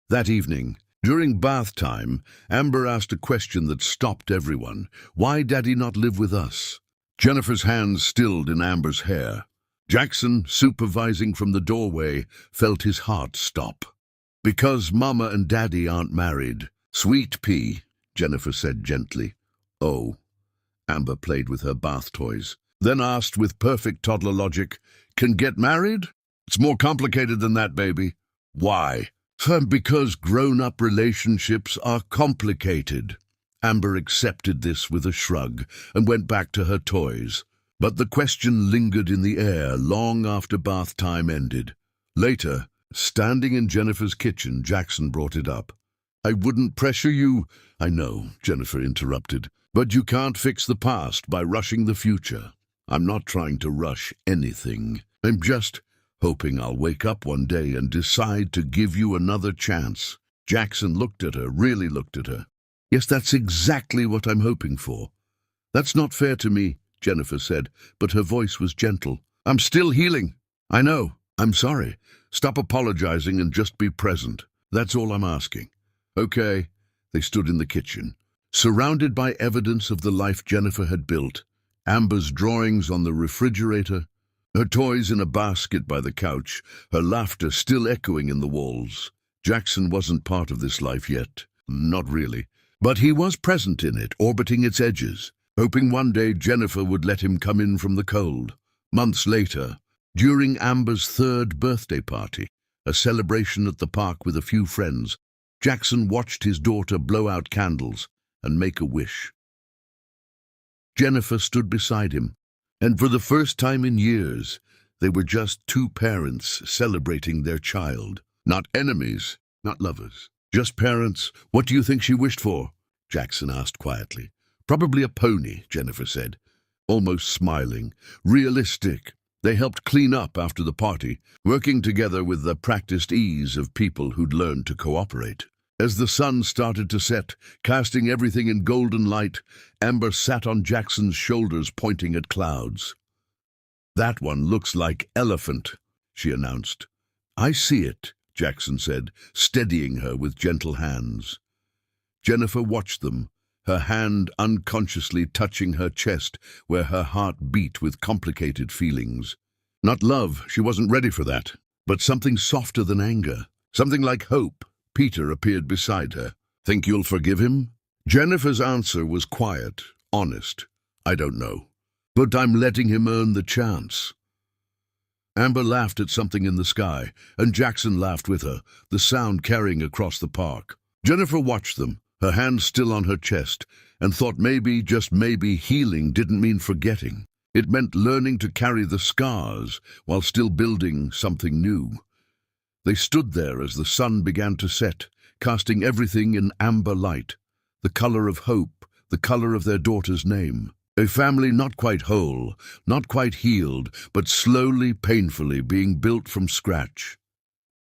That evening, during bath time, Amber asked a question that stopped everyone. "Why Daddy not live with us?" Jennifer's hands stilled in Amber's hair. Jackson, supervising from the doorway, felt his heart stop. "Because Mama and Daddy aren't married." "Sweet pea," Jennifer said gently. Oh. Amber played with her bath toys, then asked with perfect toddler logic, Can get married? It's more complicated than that, baby. Why? Because grown-up relationships are complicated. Amber accepted this with a shrug and went back to her toys. But the question lingered in the air long after bath time ended. Later, standing in Jennifer's kitchen, Jackson brought it up. I wouldn't pressure you. I know, Jennifer interrupted. But you can't fix the past by rushing the future. I'm not trying to rush anything. I'm just hoping I'll wake up one day and decide to give you another chance. Jackson looked at her, really looked at her. Yes, that's exactly what I'm hoping for. That's not fair to me, Jennifer said, but her voice was gentle. I'm still healing. I know. I'm sorry. Stop apologizing and just be present. That's all I'm asking. Okay. They stood in the kitchen, surrounded by evidence of the life Jennifer had built. Amber's drawings on the refrigerator, her toys in a basket by the couch, her laughter still echoing in the walls. Jackson wasn't part of this life yet. Not really. But he was present in it, orbiting its edges, hoping one day Jennifer would let him come in from the cold. Months later, during Amber's 3rd birthday party, a celebration at the park with a few friends, Jackson watched his daughter blow out candles and make a wish. Jennifer stood beside him, and for the first time in years, they were just two parents celebrating their child. Not enemies, not lovers, just parents. What do you think she wished for? Jackson asked quietly. Probably a pony, Jennifer said, almost smiling. Realistic. They helped clean up after the party, working together with the practiced ease of people who'd learned to cooperate. As the sun started to set, casting everything in golden light, Amber sat on Jackson's shoulders, pointing at clouds. That one looks like elephant, she announced. I see it, Jackson said, steadying her with gentle hands. Jennifer watched them, her hand unconsciously touching her chest where her heart beat with complicated feelings. Not love, she wasn't ready for that, but something softer than anger, something like hope. Peter appeared beside her. Think you'll forgive him? Jennifer's answer was quiet, honest. I don't know, but I'm letting him earn the chance. Amber laughed at something in the sky, and Jackson laughed with her, the sound carrying across the park. Jennifer watched them, her hand still on her chest, and thought maybe, just maybe, healing didn't mean forgetting. It meant learning to carry the scars while still building something new. They stood there as the sun began to set, casting everything in amber light, the color of hope, the color of their daughter's name. A family not quite whole, not quite healed, but slowly, painfully being built from scratch.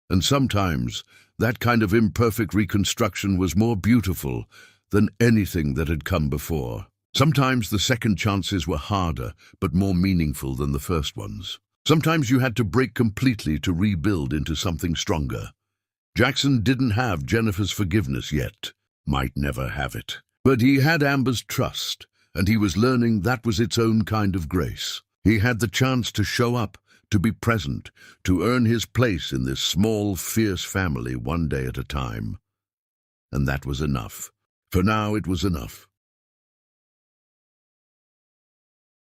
And sometimes that kind of imperfect reconstruction was more beautiful than anything that had come before. Sometimes the second chances were harder, but more meaningful than the first ones. Sometimes you had to break completely to rebuild into something stronger. Jackson didn't have Jennifer's forgiveness yet, might never have it. But he had Amber's trust, and he was learning that was its own kind of grace. He had the chance to show up, to be present, to earn his place in this small, fierce family one day at a time. And that was enough. For now, it was enough.